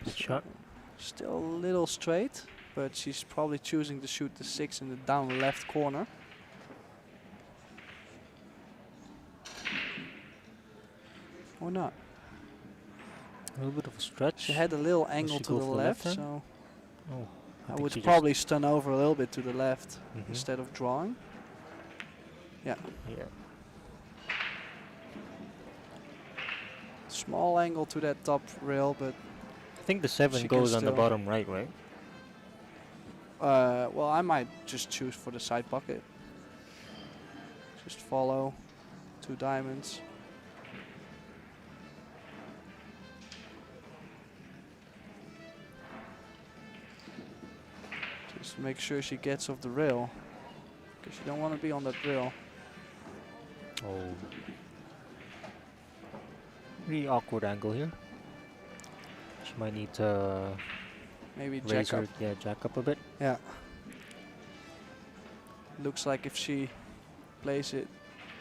Good shot. Still a little straight, but she's probably choosing to shoot the 6 in the down left corner. Or not. A little bit of a stretch. She had a little angle she to go the for the left, left turn? so Oh, I think would she probably stun over a little bit to the left Mhm. instead of drawing. Yeah, Yeah. small angle to that top rail, but I think the 7 She can goes on the still- bottom right, right? well, I might just choose for the side pocket. Just follow 2 diamonds. Just make sure she gets off the rail, because you don't want to be on that rail. Oh. Pretty awkward angle here. She might need to Maybe raise jack her, up. yeah, jack up a bit. Yeah. Looks like if she plays it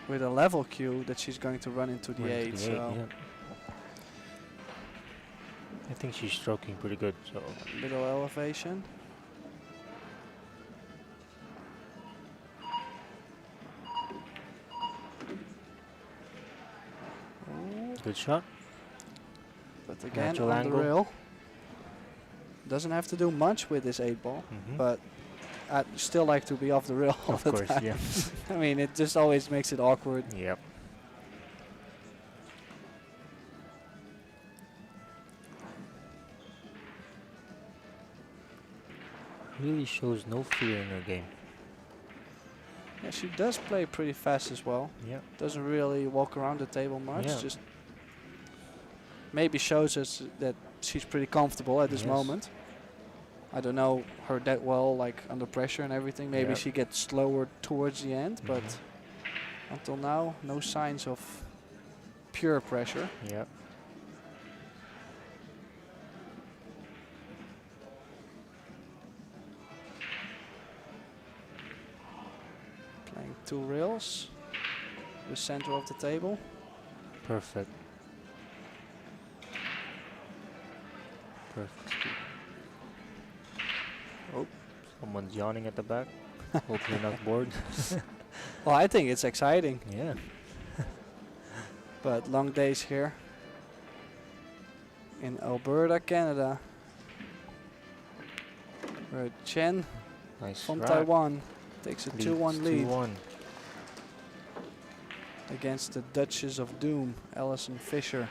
with a level cue, that she's going to run into the Run into 8. the So yeah. I think she's stroking pretty good, so little elevation. good shot. But again, Natural on angle. the rail. Doesn't have to do much with this 8 ball, Mhm. but I'd still like to be off the rail all Of the course, time. yeah. I mean, it just always makes it awkward. Yep. Really shows no fear in her game. Yeah, she does play pretty fast as well. Yeah. Doesn't really walk around the table much. Yeah. Just maybe shows us that she's pretty comfortable at this Yes. moment. I don't know her that well, like under pressure and everything. Maybe Yeah. she gets slower towards the end, but Mhm. until now, no signs of pure pressure. Yeah. Playing 2 rails, the center of the table. Perfect. Perfect. Oh. Someone's yawning at the back. Hopefully not bored. Well, I think it's exciting, Yeah. but long days here in Alberta, Canada, where Chen Nice from rack. Taiwan takes a Leads 2-1 lead 2-1. against the Duchess of Doom, Allison Fisher.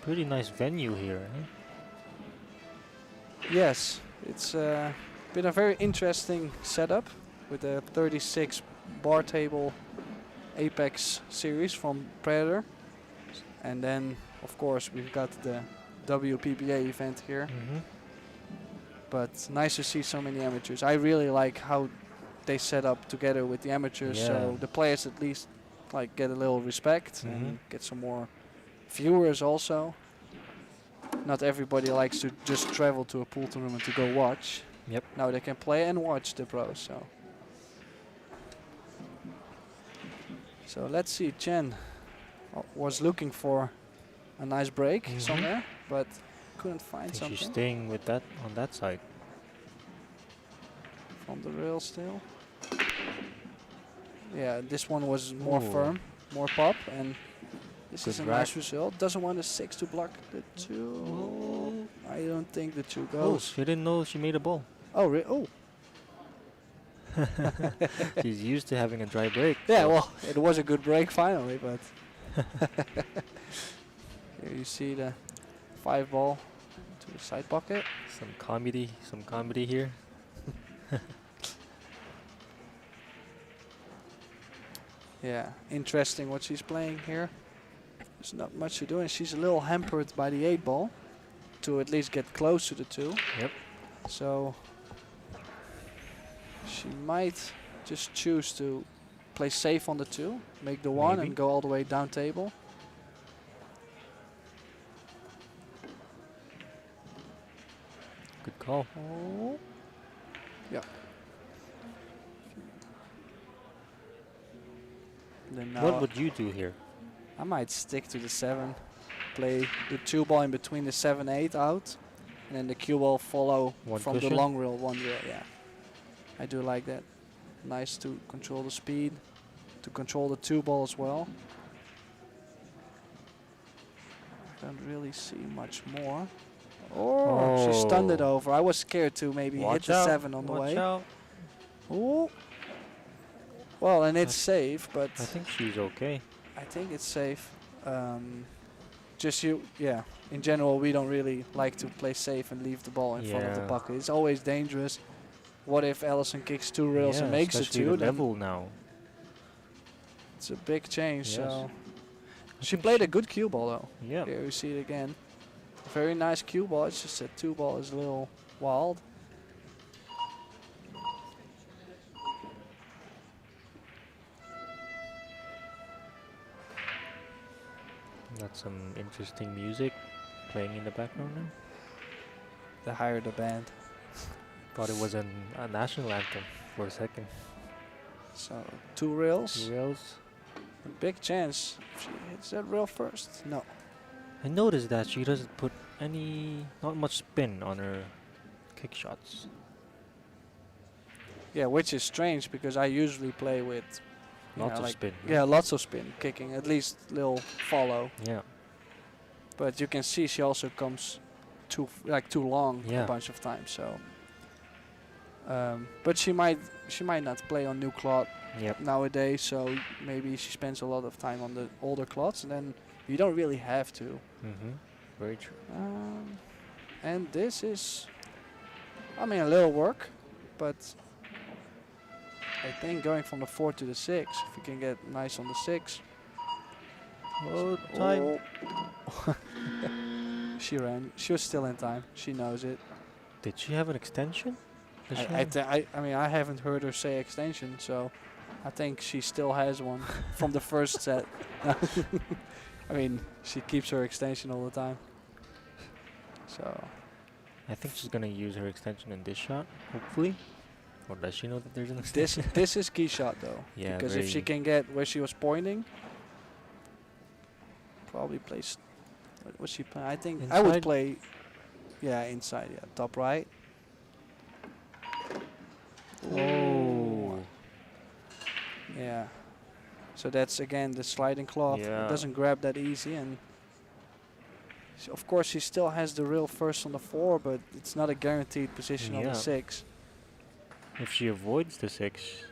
Pretty nice venue here, eh? Yes, it's been a very interesting setup with a 36 bar table Apex series from Predator. And then, of course, we've got the WPBA event here. Mm-hmm. But nice to see so many amateurs. I really like how they set up together with the amateurs, so Yeah. the players at least like get a little respect Mhm. and get some more viewers also. Not everybody likes to just travel to a pool tournament to go watch. Yep. Now they can play and watch the pros. So let's see. Chen was looking for a nice break Mhm. somewhere, but couldn't I find think something. she's staying with that on that side. From the rail still. Yeah, this one was more Ooh. firm, more pop, and this is Good a rack. nice result. Doesn't want a 6 to block the 2. I don't think the 2 Oh, goes. she didn't know she made a ball. Oh, oh. She's used to having a dry break. Yeah, so- well, it was a good break finally, but here you see the 5 ball to the side pocket. Some comedy here. Yeah, interesting what she's playing here. There's not much to do, and she's a little hampered by the 8 ball to at least get close to the 2. Yep. So she might just choose to play safe on the 2, make the 1 Maybe. and go all the way down table. Good call. Oh. Yeah. Then now What would you do here? I might stick to the 7, play the 2 ball in between the 7-8 out, and then the cue ball follow One from cushion? the long rail, 1 rail, yeah. I do like that. Nice to control the speed, to control the 2 ball as well. Don't really see much more. Oh, she stunned it over. I was scared to maybe hit Watch the out. 7 on the Watch way. out. Oh. Well, and it's safe, but I think she's okay. I think it's safe. In general, we don't really like to play safe and leave the ball in front of the Yeah. bucket. It's always dangerous. What if Allison kicks 2 rails and makes it especially 2? the Then level now. it's a big change. Yes. So I she think played a good cue ball though. Yeah. Here we see it again. Very nice cue ball. It's just that 2 ball is a little wild. Got some interesting music playing in the background now. They hired a band. Thought it was a national anthem for a second. So 2 rails. 2 rails. A big chance if she hits that rail first. No. I noticed that she doesn't put not much spin on her kick shots. Yeah, which is strange because I usually play with Lots of spin. Yeah, lots of spin kicking, at least little follow. Yeah. But you can see she also comes too long Yeah. a bunch of times. So, but she might not play on new cloth Yep. nowadays. So maybe she spends a lot of time on the older cloths, and then you don't really have to. Mm-hmm. Very true. And this is, I mean, a little work, but I think going from the 4 to the 6, if you can get nice on the 6. Oh, time. Oh. She ran. She was still in time. She knows it. Did she have an extension? Does she I have- mean, I haven't heard her say extension, so I think she still has one from the first set. I mean, she keeps her extension all the time. So I think she's gonna use her extension in this shot, hopefully. Or does she know that there's an extension? this is key shot though. Yeah, Because if she can get where she was pointing, probably place. What was she playing? I think I would Inside? play. Yeah, inside. Yeah, top right. Oh. Yeah. So that's again the sliding cloth. Yeah. It doesn't grab that easy, and of course she still has the real first on the 4, but it's not a guaranteed position on Yeah. the 6. If she avoids the 6,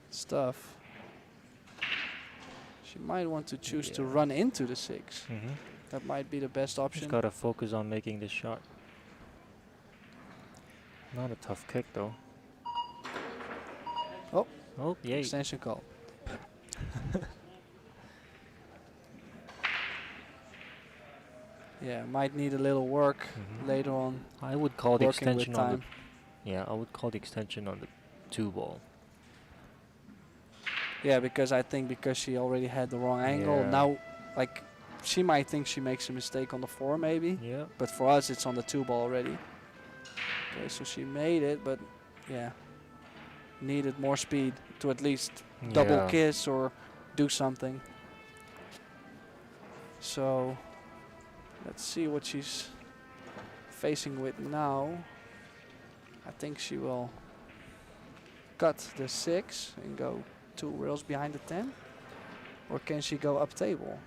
Stuff. She might want to choose to Yeah. run into the 6. mm-hmm. That might be the best option. Just gotta focus on making this shot. Not a tough kick though. Oh. Oh, yay. Extension call. Yeah, might need a little work Mhm. later on. I would call the Working with extension on time. I would call the extension on the 2 ball. Yeah, because I think because she already had the wrong angle, Yeah. now, like, she might think she makes a mistake on the 4 maybe, Yeah. but for us it's on the 2 ball already. Okay, so she made it, but yeah, needed more speed to at least double Yeah. kiss or do something. So let's see what she's facing with now. I think she will cut the 6 and go 2 rails behind the 10. Or can she go up table?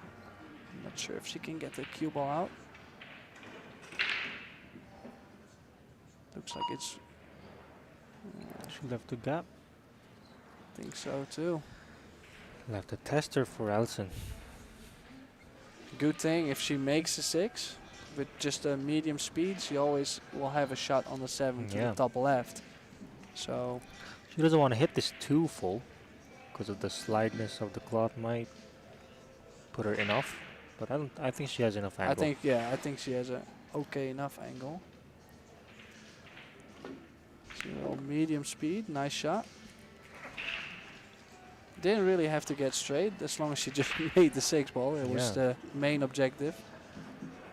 I'm not sure if she can get the cue ball out. Looks like it's, She left the gap. I think so too. Left a tester for Allison. Good thing if she makes a 6 with just a medium speed, she always will have a shot on the 7 to Yeah. the top left. So She doesn't want to hit this too full because of the slideness of the cloth might put her enough. But I think she has enough angle. I think she has a okay enough angle. So medium speed, nice shot. Didn't really have to get straight as long as she just made the 6 ball. It was Yeah. the main objective.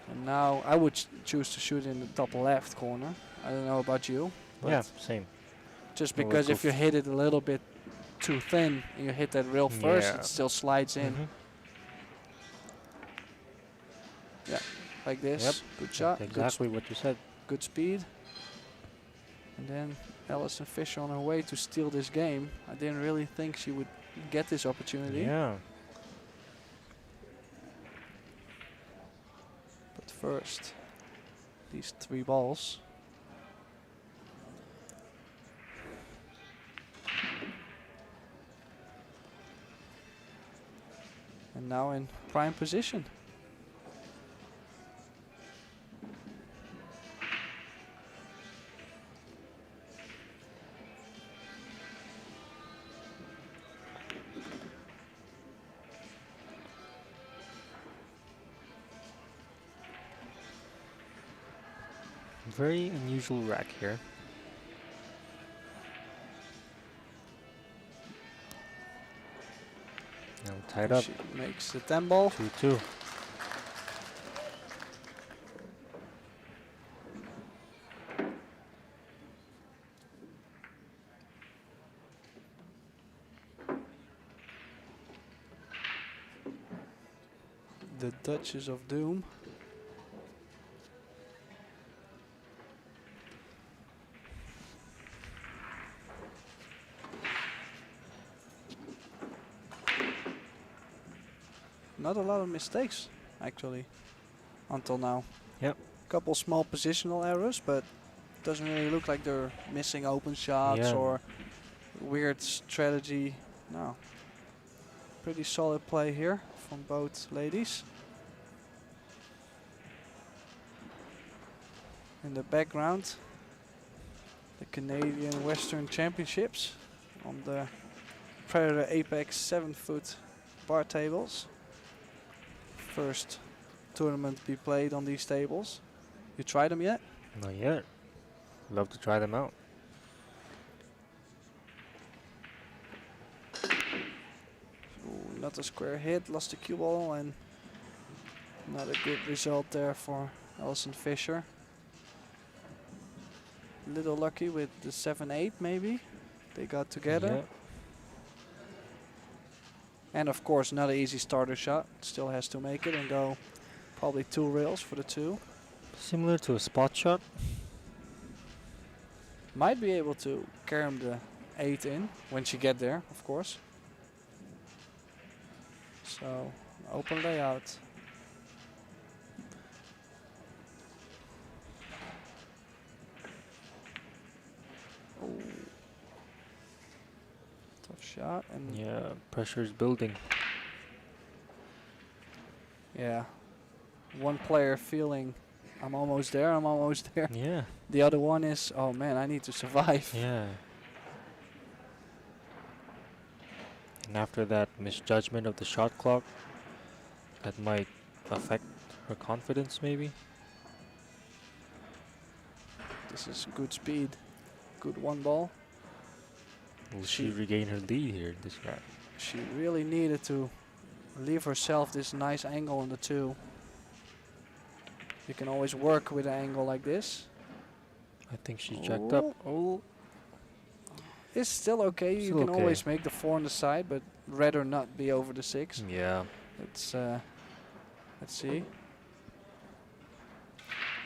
And now I would choose to shoot in the top left corner. I don't know about you. But Yeah, same. just I would because go if you hit it a little bit too thin and you hit that rail first, Yeah. it still slides in Mhm. like this. Yep. Good shot. Exactly what you said. Good speed. And then Allison Fisher on her way to steal this game. I didn't really think she would get this opportunity. Yeah. first these 3 balls. And now in prime position. Very unusual rack here. Now tied up. She makes the 10 ball. 2-2. The Duchess of Doom. Not a lot of mistakes, actually, until now. Yep. Couple small positional errors, but doesn't really look like they're missing open shots Yeah. or weird strategy. No. Pretty solid play here from both ladies. In the background, the Canadian Western Championships on the Predator Apex 7-foot bar tables. First tournament to be played on these tables. You tried them yet? Not yet. Love to try them out. Ooh, not a square hit, lost the cue ball, and not a good result there for Allison Fisher. Little lucky with the 7-8 maybe. They got together. Yep. And of course not an easy starter shot. Still has to make it and go probably 2 rails for the 2. Similar to a spot shot. Might be able to carry the 8 in when she get there, of course. So open layout. Ooh. Tough shot and Yeah, pressure is building. yeah. One player feeling I'm almost there, I'm almost there. Yeah. The other one is, oh man, I need to survive. Yeah. And after that misjudgment of the shot clock, that might affect her confidence maybe. This is good speed. Good 1 ball. Will she regain her lead here in this round? She really needed to leave herself this nice angle on the 2. You can always work with an angle like this. I think she checked up. Oh. It's still okay. You Still can okay. always make the 4 on the side, but rather not be over the 6. Yeah. It's let's see.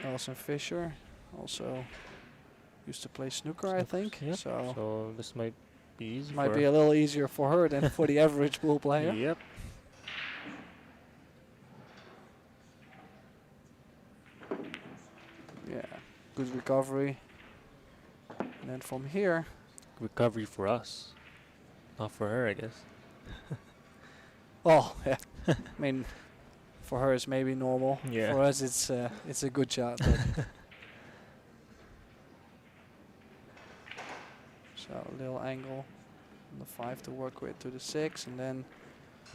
Allison Fisher also used to play snooker, I think. Yep. So So this might be easy might for be her. a little easier for her than for the average pool player. Yep. Yeah, good recovery. And then from here, Recovery for us. Not for her, I guess. oh yeah, I mean, for her it's maybe normal. Yeah. For us it's a good shot. But so a little angle on the 5 to work with to the 6, and then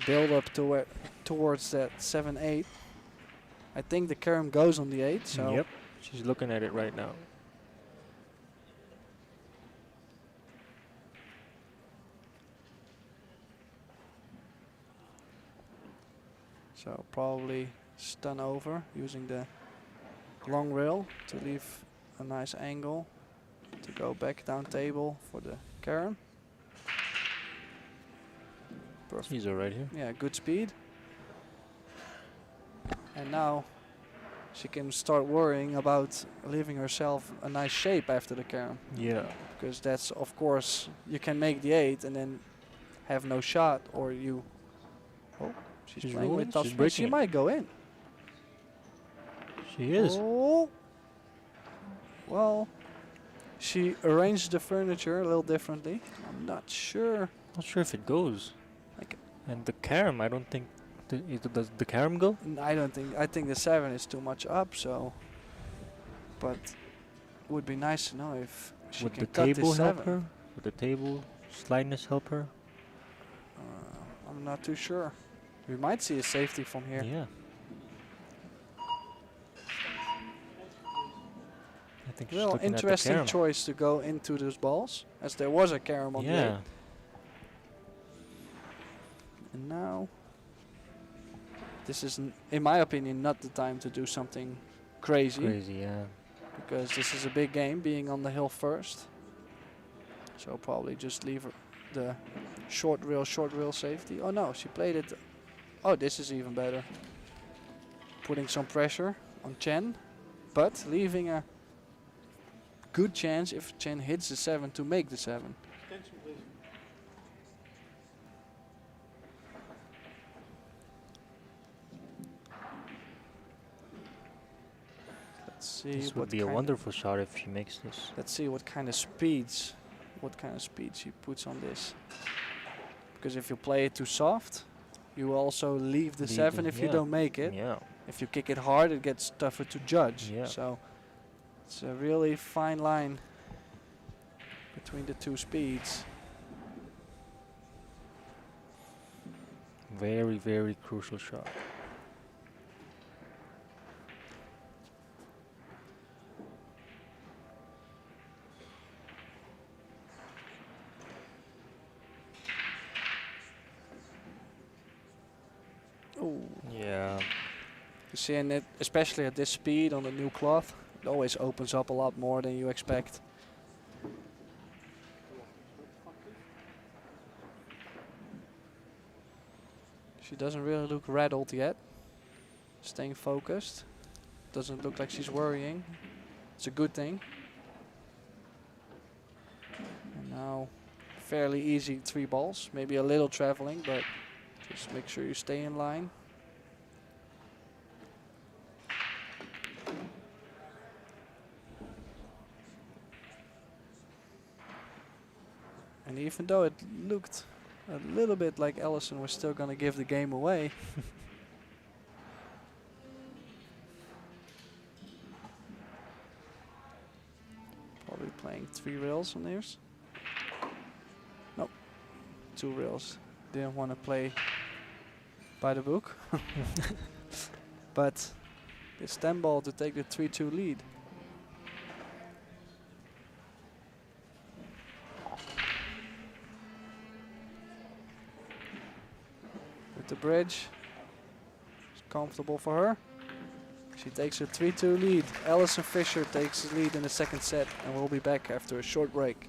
build up to towards that 7-8. I think the carom goes on the 8. So Yep. She's looking at it right now. So probably stun over using the long rail to leave a nice angle to go back down table for the carom. Perfect. She's alright here. Yeah, good speed. And now she can start worrying about leaving herself a nice shape after the carom, Yeah. because that's, of course, you can make the 8 and then have no shot, or you. Oh, she's playing rolling, with top she's spin. She breaking it. might go in. She is. Oh. Well, she arranged the furniture a little differently. I'm not sure. Not sure if it goes. Like, And the carom, I don't think. Does the carom go? I don't think. I think the 7 is too much up. So, but it would be nice to know if she Would can the cut table this help 7. her? Would the table slideness help her? I'm not too sure. We might see a safety from here. Yeah. I think she's Well, looking at the interesting carom. choice to go into those balls, as there was a carom on the 8. Yeah. And now, this is, in my opinion, not the time to do something crazy. Crazy, yeah. Because this is a big game, being on the hill first. So probably just leave the short rail safety. Oh no, she played it. Oh, this is even better. Putting some pressure on Chen, but leaving a good chance if Chen hits the 7 to make the 7. Let's see This would what be a kind wonderful shot if she makes this. Let's see what kind of speeds she puts on this. Because if you play it too soft, you also leave the 7 if you don't make it. Yeah. If you kick it hard, it gets tougher to judge. Yeah. So it's a really fine line between the two speeds. Very, very crucial shot. Oh, Yeah. you see, and it, especially at this speed on the new cloth, it always opens up a lot more than you expect. She doesn't really look rattled yet. Staying focused. Doesn't look like she's worrying. It's a good thing. And now, fairly easy 3 balls. Maybe a little traveling, but just make sure you stay in line. And even though it looked a little bit like Allison was still going to give the game away, probably playing 3 rails on theirs. Nope, 2 rails. Didn't want to play by the book. But it's 10 ball to take the 3-2 lead. With the bridge, it's comfortable for her. She takes her 3-2 lead. Allison Fisher takes the lead in the second set, and we'll be back after a short break.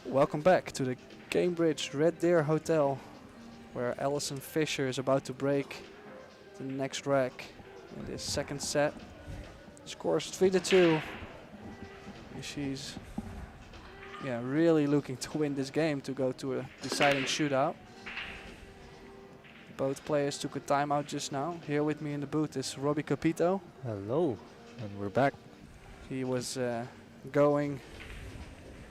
Welcome back to the Cambridge Red Deer Hotel, where Allison Fisher is about to break the next rack in this second set. Scores 3-2. And she's really looking to win this game to go to a deciding shootout. Both players took a timeout just now. Here with me in the booth is Robbie Capito. Hello, and we're back. He was going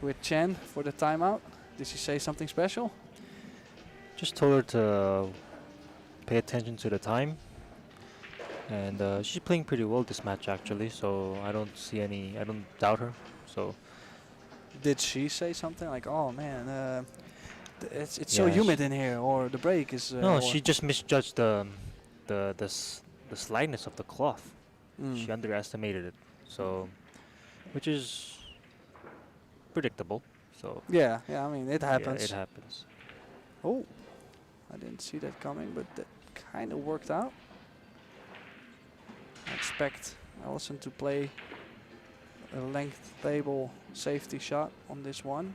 with Chen for the timeout. Did she say something special? Just told her to pay attention to the time. And she's playing pretty well this match actually, so I don't doubt her. So Did she say something like, "Oh man, it's so Yeah, humid in here," or "The break is"? no, or she just misjudged the slightness of the cloth. Mm. She underestimated it, so which is predictable. So Yeah, I mean it happens. Yeah, it happens. Oh, I didn't see that coming, but that kind of worked out. I expect Allison to play a length table safety shot on this one.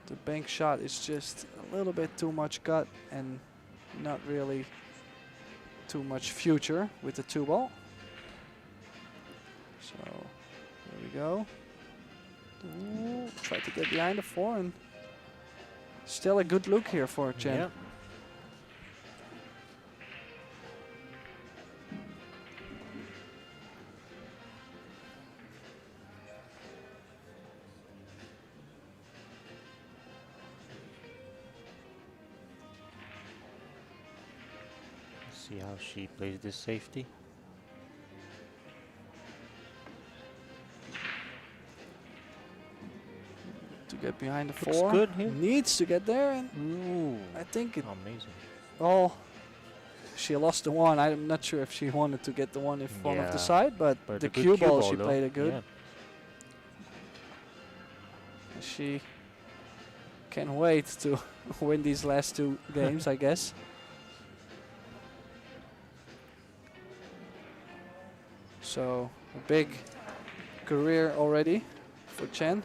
The bank shot is just a little bit too much gut and not really too much future with the 2-ball. So here we go. Ooh, try to get behind the 4, and still a good look here for Chen. Yeah. See how she plays this safety. To get behind the Looks 4. good here. Needs to get there, and Ooh, I think it. amazing. Oh, she lost the 1. I'm not sure if she wanted to get the 1 in front of the Yeah, side, but But the a good cue ball she though. played it good. Yeah. She can't wait to win these last 2 games, I guess. So a big career already for Chen,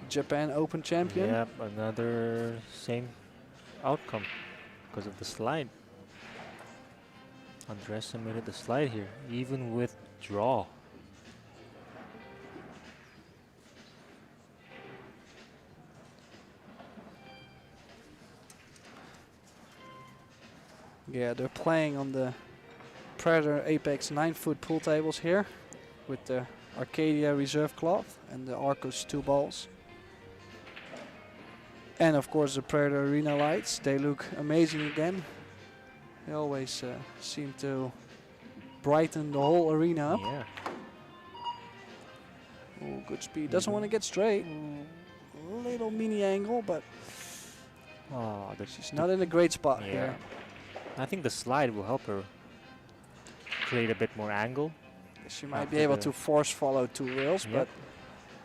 Japan Open champion. Yep, another same outcome because of the slide. Underestimated the slide here, even with draw. Yeah, they're playing on the Predator Apex 9-foot pool tables here with the Arcadia Reserve Cloth and the Arcos II balls. And of course the Predator Arena lights. They look amazing again. They always seem to brighten the whole arena up. Yeah. Oh, good speed. Doesn't want to get straight. Little mini angle, but Oh, she's not in a great spot Yeah. here. I think the slide will help her create a bit more angle. She might be After able the- to force follow 2 rails, Yep. but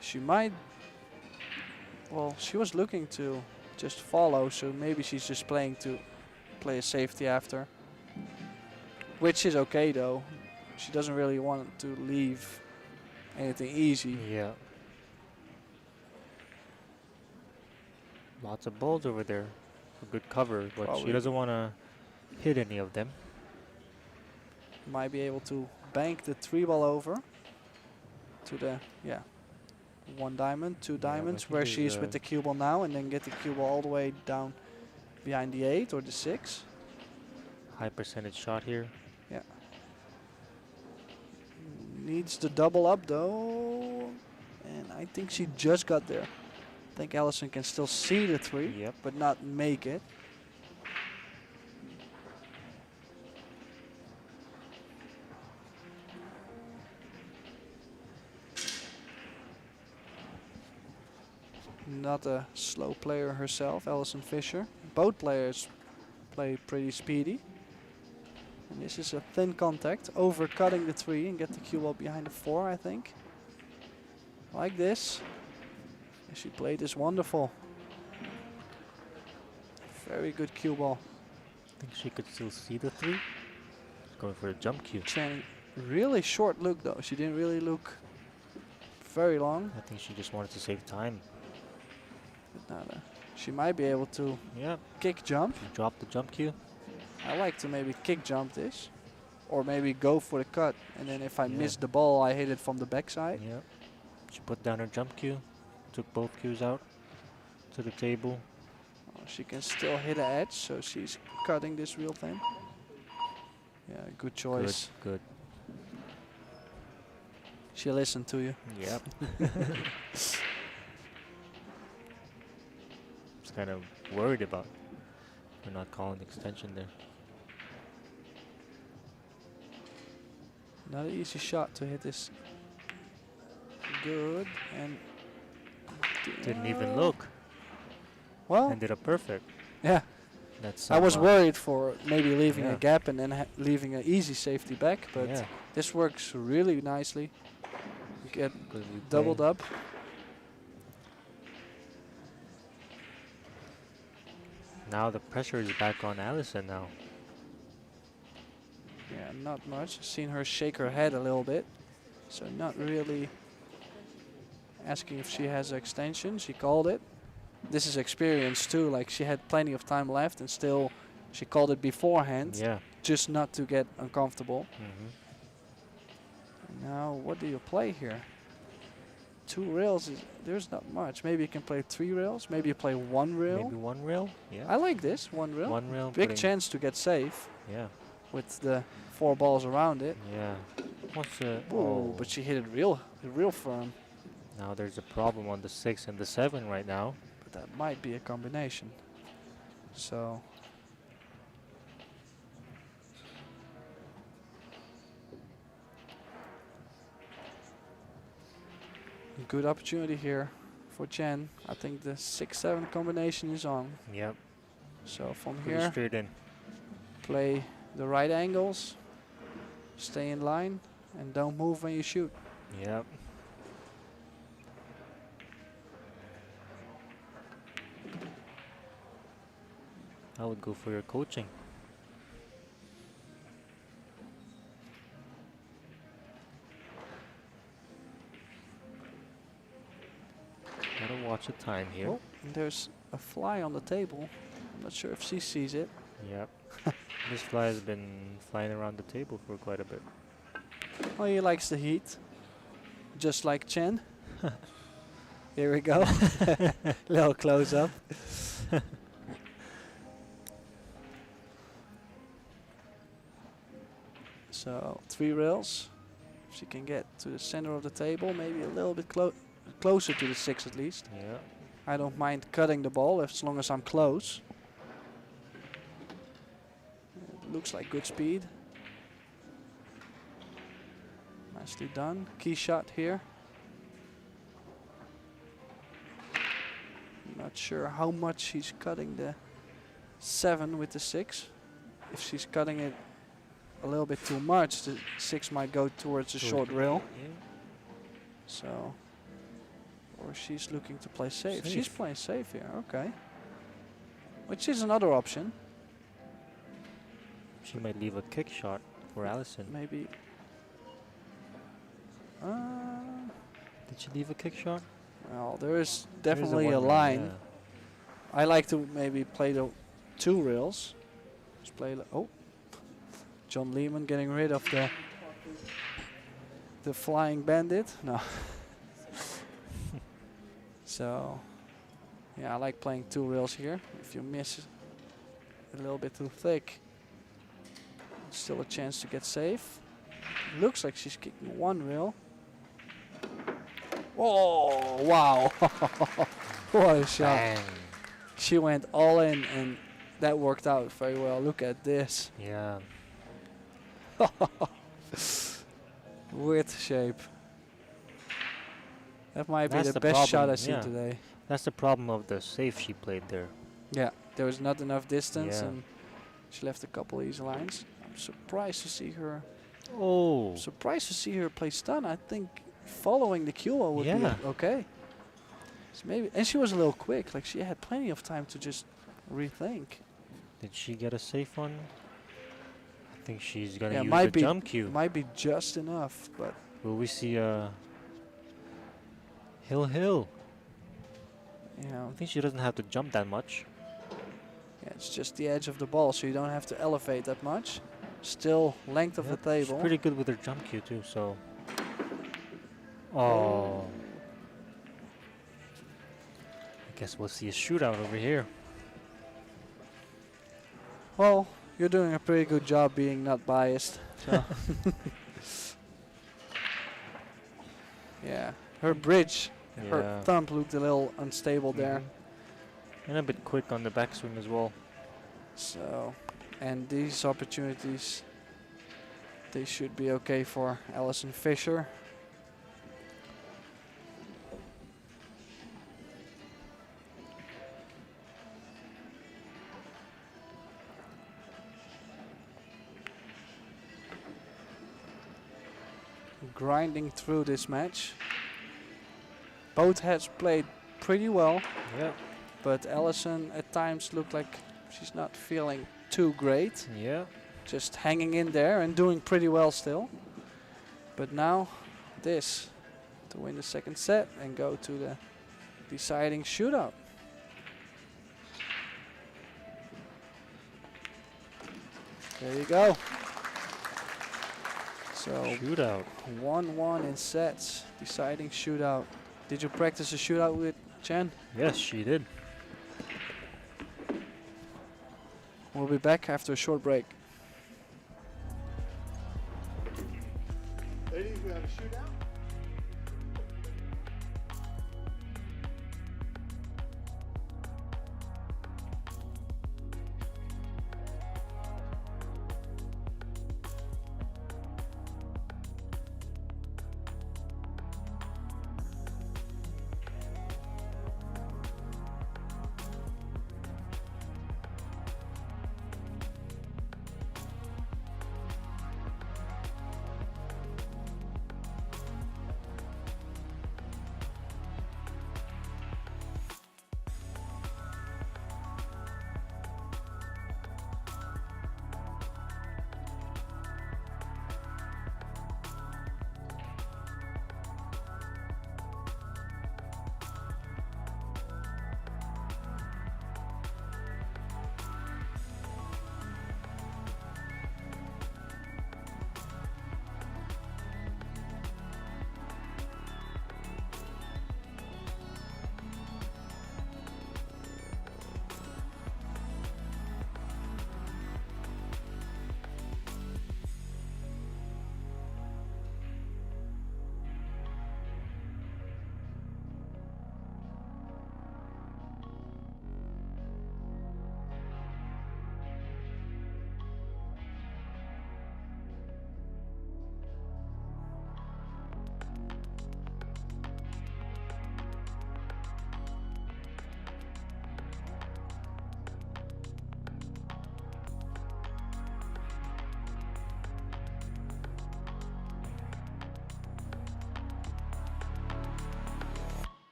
she might. Well, she was looking to just follow, so maybe she's just playing to play a safety after. Which is okay though. She doesn't really want to leave anything easy. Yeah. Lots of balls over there for good cover, but Probably. she doesn't want to hit any of them. Might be able to bank the 3-ball over to the 1 diamond, 2 but I diamonds, think where there's she's with the cue ball now, and then get the cue ball all the way down behind the 8 or the 6. High percentage shot here. Needs the double up though, and I think she just got there. I think Allison can still see the 3, Yep. but not make it. Not a slow player herself, Allison Fisher. Both players play pretty speedy. And this is a thin contact, overcutting the 3 and get the cue ball behind the 4, I think. Like this. And she played this wonderful. Very good cue ball. I think she could still see the 3. Going for a jump cue. Chen, really short look though. She didn't really look very long. I think she just wanted to save time. But now she might be able to Yeah. kick jump. Drop the jump cue. I like to maybe kick jump this, or maybe go for the cut, and then if I Yeah. miss the ball, I hit it from the backside. Yeah. She put down her jump cue. Took both cues out to the table. Oh, she can still hit an edge, so she's cutting this real thin. Yeah, good choice. Good. She listened to you. Yep. Just kind of worried about her not calling extension there. Not an easy shot to hit this. Good, and Didn't even look. well, Ended up perfect. yeah. That's I was some, worried for maybe leaving yeah. a gap and then leaving an easy safety back, but yeah, this works really nicely. Get 'cause we doubled play- up. Now the pressure is back on Allison now. Yeah, not much. Seen her shake her head a little bit, so not really asking if she has an extension. She called it. This is experience too. Like she had plenty of time left, and still she called it beforehand, Yeah. just not to get uncomfortable. Mm-hmm. Now, what do you play here? 2 rails, there's not much. Maybe you can play 3 rails. Maybe you play 1 rail. Maybe 1 rail. Yeah. I like this, 1 rail. 1 rail. Big putting- chance to get safe Yeah. with the 4 balls around it. Yeah. What's the? Oh, but she hit it real firm. Now there's a problem on the 6 and the 7 right now. But that might be a combination. So good opportunity here for Chen. I think the 6-7 combination is on. Yep. So from Pretty here, straight in. play the right angles, stay in line, and don't move when you shoot. Yep. I would go for your coaching. Gotta watch the time here. Oh, and there's a fly on the table. I'm not sure if she sees it. Yep. This fly has been flying around the table for quite a bit. Oh, he likes the heat, just like Chen. Here we go. Little close up. So 3 rails. If she can get to the center of the table, maybe a little bit closer to the 6 at least. Yeah. I don't mind cutting the ball as long as I'm close. It looks like good speed. Nicely done. Key shot here. Not sure how much she's cutting the 7 with the 6. If she's cutting it a little bit too much, the 6 might go towards the short rail. Yeah. So, or she's looking to play safe. She's Safe. playing safe here, okay. Which is another option. She might leave a kick shot for Allison. Maybe. Did she leave a kick shot? Well, there is There is definitely a one, line. yeah. I like to maybe play the 2 rails. Just play. Oh, John Lehman getting rid of the flying bandit. No. So, yeah, I like playing 2 rails here. If you miss a little bit too thick, still a chance to get safe. Looks like she's kicking 1 rail. Oh, wow. What a shot. Bang. She went all in, and that worked out very well. Look at this. Yeah. Weird shape. That might That's be the the best shot problem, I've seen yeah. today. That's the problem of the safe she played there. Yeah, there was not enough distance, Yeah. and she left a couple easy lines. I'm surprised to see her. Oh. Surprised to see her play stun. I think following the cue would Yeah. be okay. So maybe, and she was a little quick. Like she had plenty of time to just rethink. Did she get a safe one? I think she's gonna Yeah, use might the be jump cue. Might be just enough, but Will we see a Hill. You know, I think she doesn't have to jump that much. yeah, it's just the edge of the ball, so you don't have to elevate that much. Still length of the Yep, table. she's pretty good with her jump cue too, so. Oh. I guess we'll see a shootout over here. Well, you're doing a pretty good job being not biased. So. Yeah, her bridge, her thumb looked a little unstable there. And a bit quick on the backswing as well. So, and these opportunities, they should be okay for Allison Fisher. Grinding through this match. Both heads played pretty well. Yeah. But Allison at times looked like she's not feeling too great. Yeah. Just hanging in there and doing pretty well still. But now this to win the second set and go to the deciding shootout. There you go. So Shootout. 1-1 in sets, deciding shootout. Did you practice a shootout with Chen? Yes, she did. We'll be back after a short break. Ladies, we have a shootout.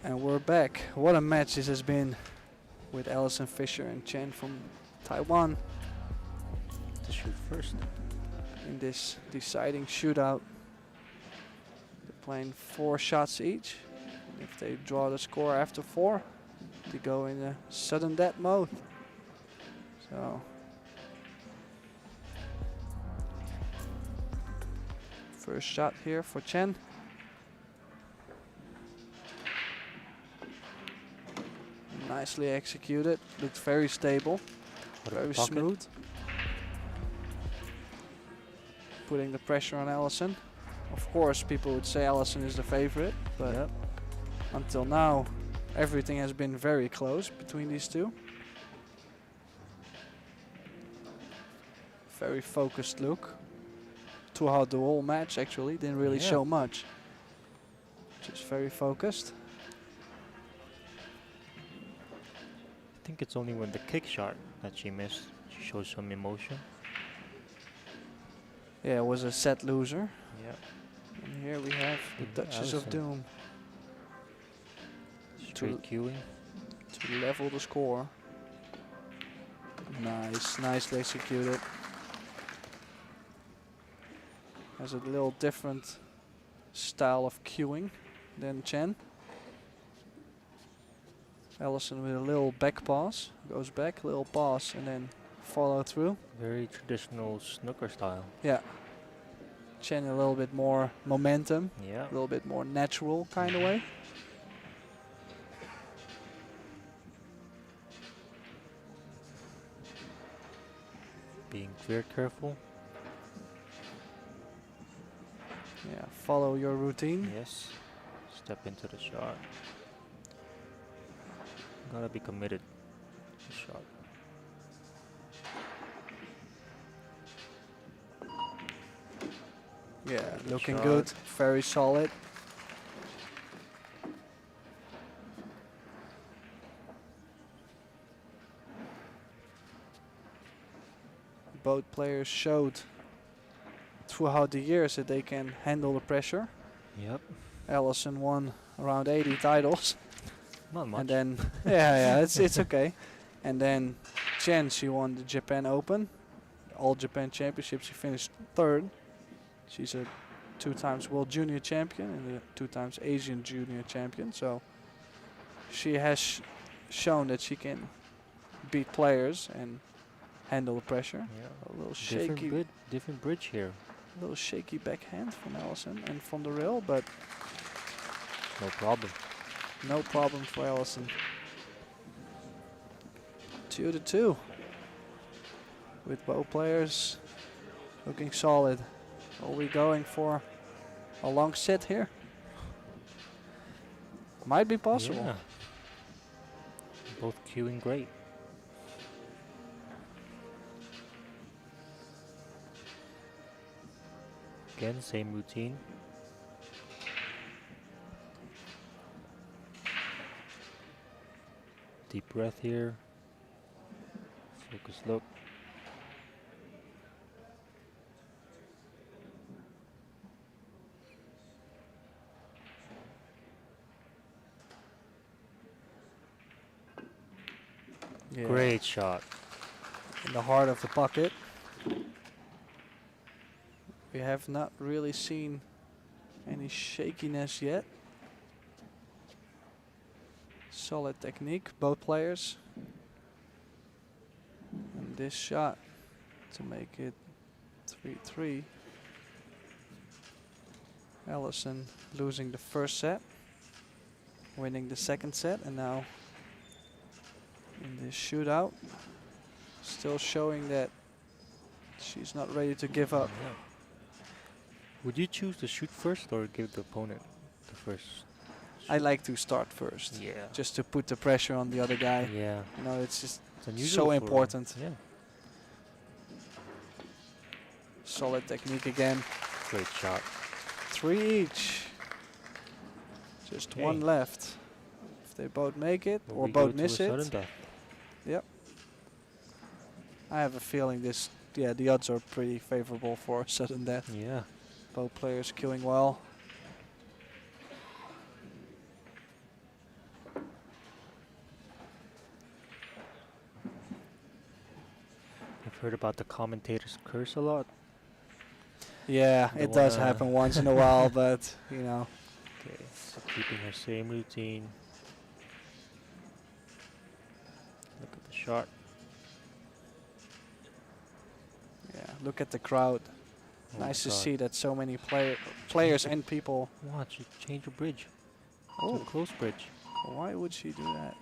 And we're back. What a match this has been with Allison Fisher and Chen from Taiwan To shoot first. in this deciding shootout. They're playing 4 shots each. If they draw the score after 4, they go in a sudden death mode. So first shot here for Chen. Nicely executed, looked very stable, very smooth. Putting the pressure on Allison. Of course, people would say Allison is the favorite, but until now, everything has been very close between these two. Very focused look. Throughout the whole match, actually, didn't really show much. Just very focused. I think it's only when the kick shot that she missed. She shows some emotion. Yeah, it was a set loser. Yeah. And here we have the Duchess of Allison. Doom Straight queuing. to level the score. Nice, nicely executed. Has a little different style of queuing than Chen. Allison with a little back pass, goes back, little pass, and then follow through. Very traditional snooker style. Yeah. Chen a little bit more momentum, Yeah. a little bit more natural kind of way. Being very careful. Yeah, follow your routine. Yes. Step into the shot. Gotta be committed to the shot. Yeah, Good looking shot. good, very solid. Both players showed throughout the years that they can handle the pressure. Yep. Allison won around 80 titles. Not much. And then, yeah, it's okay. And then Chen, she won the Japan Open, All Japan Championships. She finished third. She's a 2 times World Junior Champion and a 2 times Asian Junior Champion. So she has shown that she can beat players and handle the pressure. Yeah. A little shaky, Different bridge here. a little shaky backhand from Allison and from the rail, but No problem. no problem for Allison. 2-2. With both players looking solid. Are we going for a long set here? Might be possible. Yeah. Both queuing great. Again, same routine. Deep breath here. Focus look. Yeah. Great shot. In the heart of the pocket. We have not really seen any shakiness yet. Solid technique, both players. And this shot to make it 3-3. Allison losing the first set, winning the second set, and now in this shootout, still showing that she's not ready to give up. Yeah. Would you choose to shoot first or give the opponent the first? I like to start first, Yeah. just to put the pressure on the other guy. Yeah. You know, it's just It's unusual so for- important. Yeah. Solid technique again. Great shot. 3 each. Just Okay. one left. If they both make it Will or we go both to miss a it, sudden death? I have a feeling this. Yeah, the odds are pretty favorable for sudden death. Yeah. Both players queuing well. I've heard about the commentators curse a lot. Yeah, Don't it does wanna- happen once in a while, but you know. Okay, so keeping her same routine. Look at the shot. Yeah, look at the crowd. Oh my Nice to God. see that so many players and people. Watch, you change your bridge. Oh, To a close bridge. why would she do that?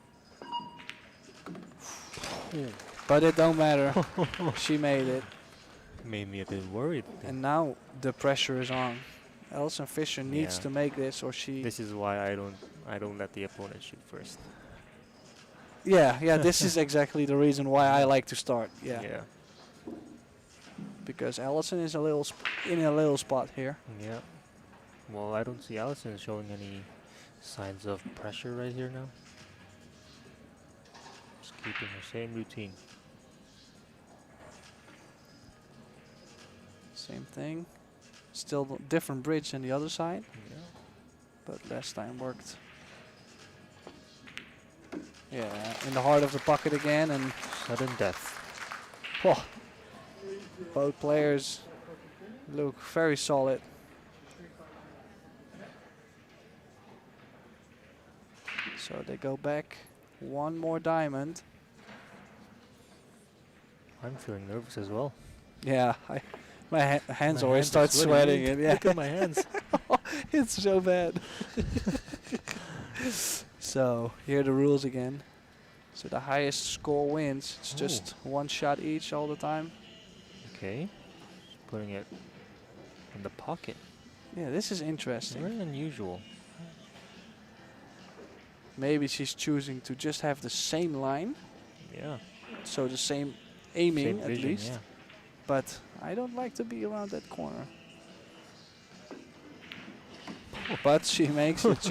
But it don't matter. She made it. Made me a bit worried. And now the pressure is on. Allison Fisher needs Yeah. to make this, or she. This is why I don't let the opponent shoot first. Yeah. This is exactly the reason why I like to start. Yeah. Because Allison is in a little spot here. Yeah. Well, I don't see Allison showing any signs of pressure right here now. Just keeping her same routine. Same thing. Still different bridge than the other side, Yeah. but last time worked. Yeah, in the heart of the pocket again, and Sudden death. oh, both players look very solid. So they go back. One more diamond. I'm feeling nervous as well. Yeah, my hands My always hands are start sweating. sweating. And yeah, Look at my hands. it's so bad. So here are the rules again. So the highest score wins. It's just one shot each all the time. Okay. Putting it in the pocket. Yeah, this is interesting. Very unusual. Maybe she's choosing to just have the same line, Yeah. so the same aiming Same at vision, least. yeah. But I don't like to be around that corner. But she makes it.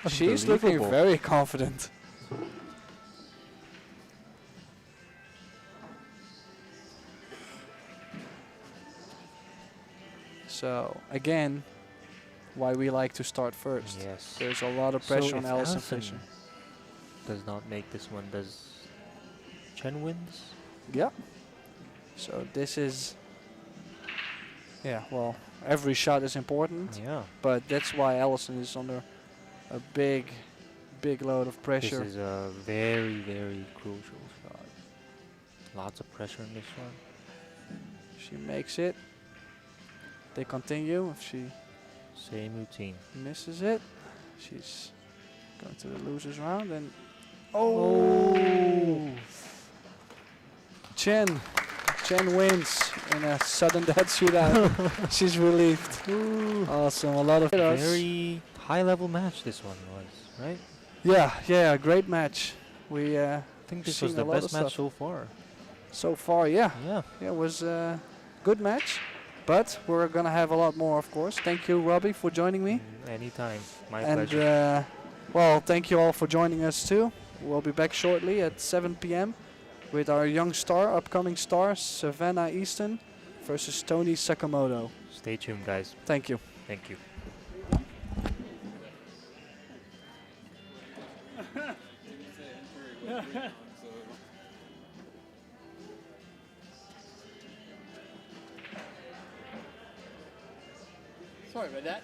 She's looking Unbelievable. very confident. So again, why we like to start first. Yes. There's a lot of So pressure on if Allison Allison Fisher. does not make this one, does Chen wins? Yeah. So this is, yeah, well, every shot is important, Yeah. but that's why Allison is under a big load of pressure. This is a very, very crucial shot. Lots of pressure in this one. She makes it. They continue. If she Same routine. misses it, she's going to the losers round. And oh, Chen wins in a sudden death shootout. She's relieved. Awesome. A lot of Very high level match this one was, right? yeah, great match. We I think this was seen the a lot of best match stuff. so far. So far, yeah, Yeah. it was a good match. But we're gonna have a lot more, of course. Thank you, Robbie, for joining me. Anytime. My And pleasure. well, thank you all for joining us too. We'll be back shortly at 7 p.m. with our young star, upcoming star, Savannah Easton versus Tony Sakamoto. Stay tuned, guys. Thank you. Thank you. Sorry about that.